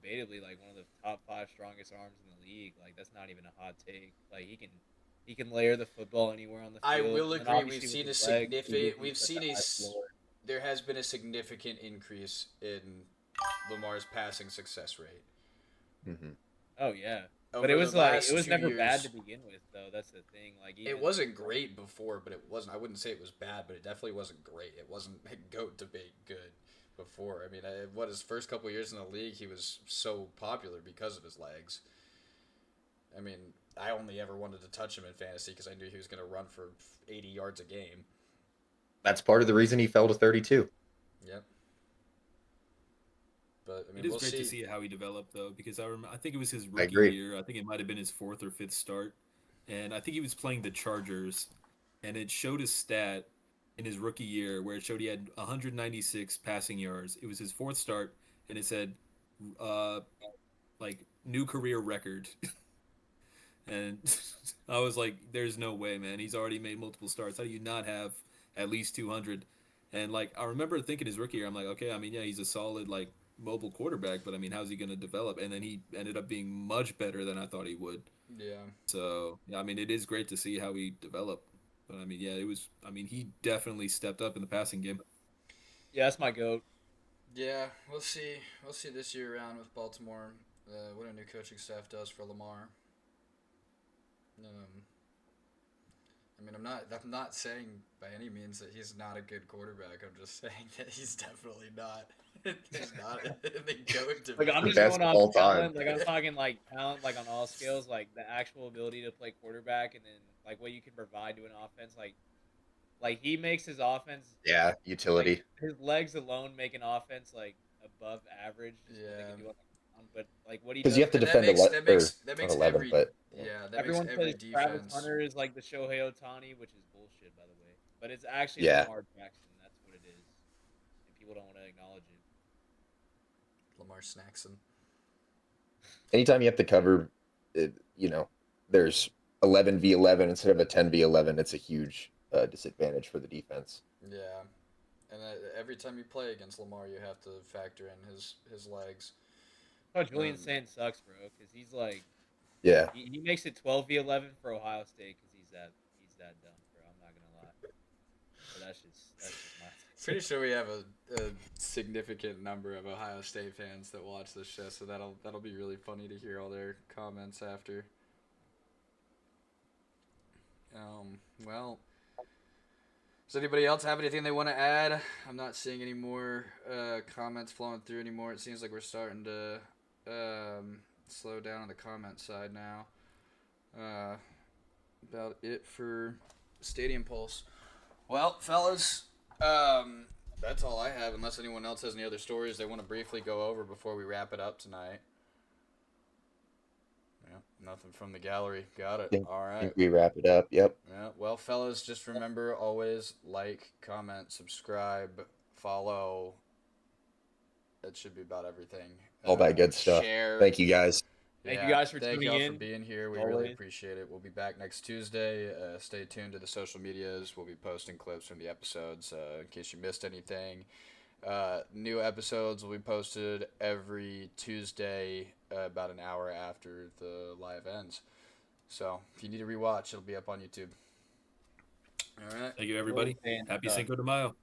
debatably like one of the top 5 strongest arms in the league. Like that's not even a hot take. Like he can layer the football anywhere on the field. I will And agree. obviously We've seen a with his legs, significant. We've he's seen such a. high floor. There has been a significant increase in Lamar's passing success rate. Mm-hmm. Oh yeah. Over But it was the like last it was 2 never years, bad to begin with, though. That's the thing. Like it wasn't great before, but it wasn't. I wouldn't say it was bad, but it definitely wasn't great. It wasn't GOAT debate good before. I mean, what his first couple years in the league, he was so popular because of his legs. I mean, I only ever wanted to touch him in fantasy because I knew he was going to run for 80 yards a game. That's part of the reason he fell to 32. Yep. But I mean, It is we'll great see. to see how he developed though, because I think it was his I rookie agree. year. I think it might have been his 4th or 5th start, and I think he was playing the Chargers, and it showed a stat in his rookie year where it showed he had 196 passing yards. It was his 4th start, and it said, like new career record, and I was like, "There's no way, man. He's already made multiple starts. How do you not have at least 200?" And like I remember thinking his rookie year, I'm like, okay, I mean, yeah, he's a solid like mobile quarterback, but I mean, how's he going to develop? And then he ended up being much better than I thought he would. Yeah. So, yeah, I mean, it is great to see how he developed. But I mean, yeah, he definitely stepped up in the passing game. Yeah, that's my GOAT. Yeah, we'll see. We'll see this year around with Baltimore what a new coaching staff does for Lamar. I mean, I'm not saying by any means that he's not a good quarterback. I'm just saying that he's definitely not. He's not the goat to Like me. I'm The just best going of off all time. talent. Like I'm talking like talent, like on all scales, like the actual ability to play quarterback, and then like what you can provide to an offense. Like he makes his offense Yeah, like utility. his legs alone make an offense like above average. Just what they Yeah. can do on the ground. But like what he Because does, you have to And that defend makes 11 that or makes that not makes 11, every but yeah, that makes everyone every says Travis defense. Hunter is like the Shohei Otani, which is bullshit, by the way. But it's actually yeah. Lamar Jackson. That's what it is, and people don't want to acknowledge it. Lamar Snackson. Anytime you have to cover, there's 11v11 instead of a 10v11. It's a huge disadvantage for the defense. Yeah, and every time you play against Lamar, you have to factor in his legs. Oh, Julian Um, Sand sucks, bro, because he's like Yeah. he makes it 12v11 for Ohio State because he's that dumb, bro. I'm not gonna lie. But that's just my. Pretty sure we have a significant number of Ohio State fans that watch this show, so that'll be really funny to hear all their comments after. Well, does anybody else have anything they want to add? I'm not seeing any more comments flowing through anymore. It seems like we're starting to slow down on the comment side now. About it for Stadium Pulse. Well, fellas, that's all I have, unless anyone else has any other stories they want to briefly go over before we wrap it up tonight. Yeah, nothing from the gallery. Got it. All I right. think we wrap it up. Yep. Yeah, well, fellas, just remember always like, comment, subscribe, follow. That should be about everything. All that good stuff. Share. Thank you guys. Thank you guys for thank tuning y'all in, for being here. We always. really appreciate it. We'll be back next Tuesday. Stay tuned to the social medias. We'll be posting clips from the episodes in case you missed anything. New episodes will be posted every Tuesday about an hour after the live ends. So if you need to rewatch, it'll be up on YouTube. All right. Thank you, everybody. Happy Cinco de Mayo.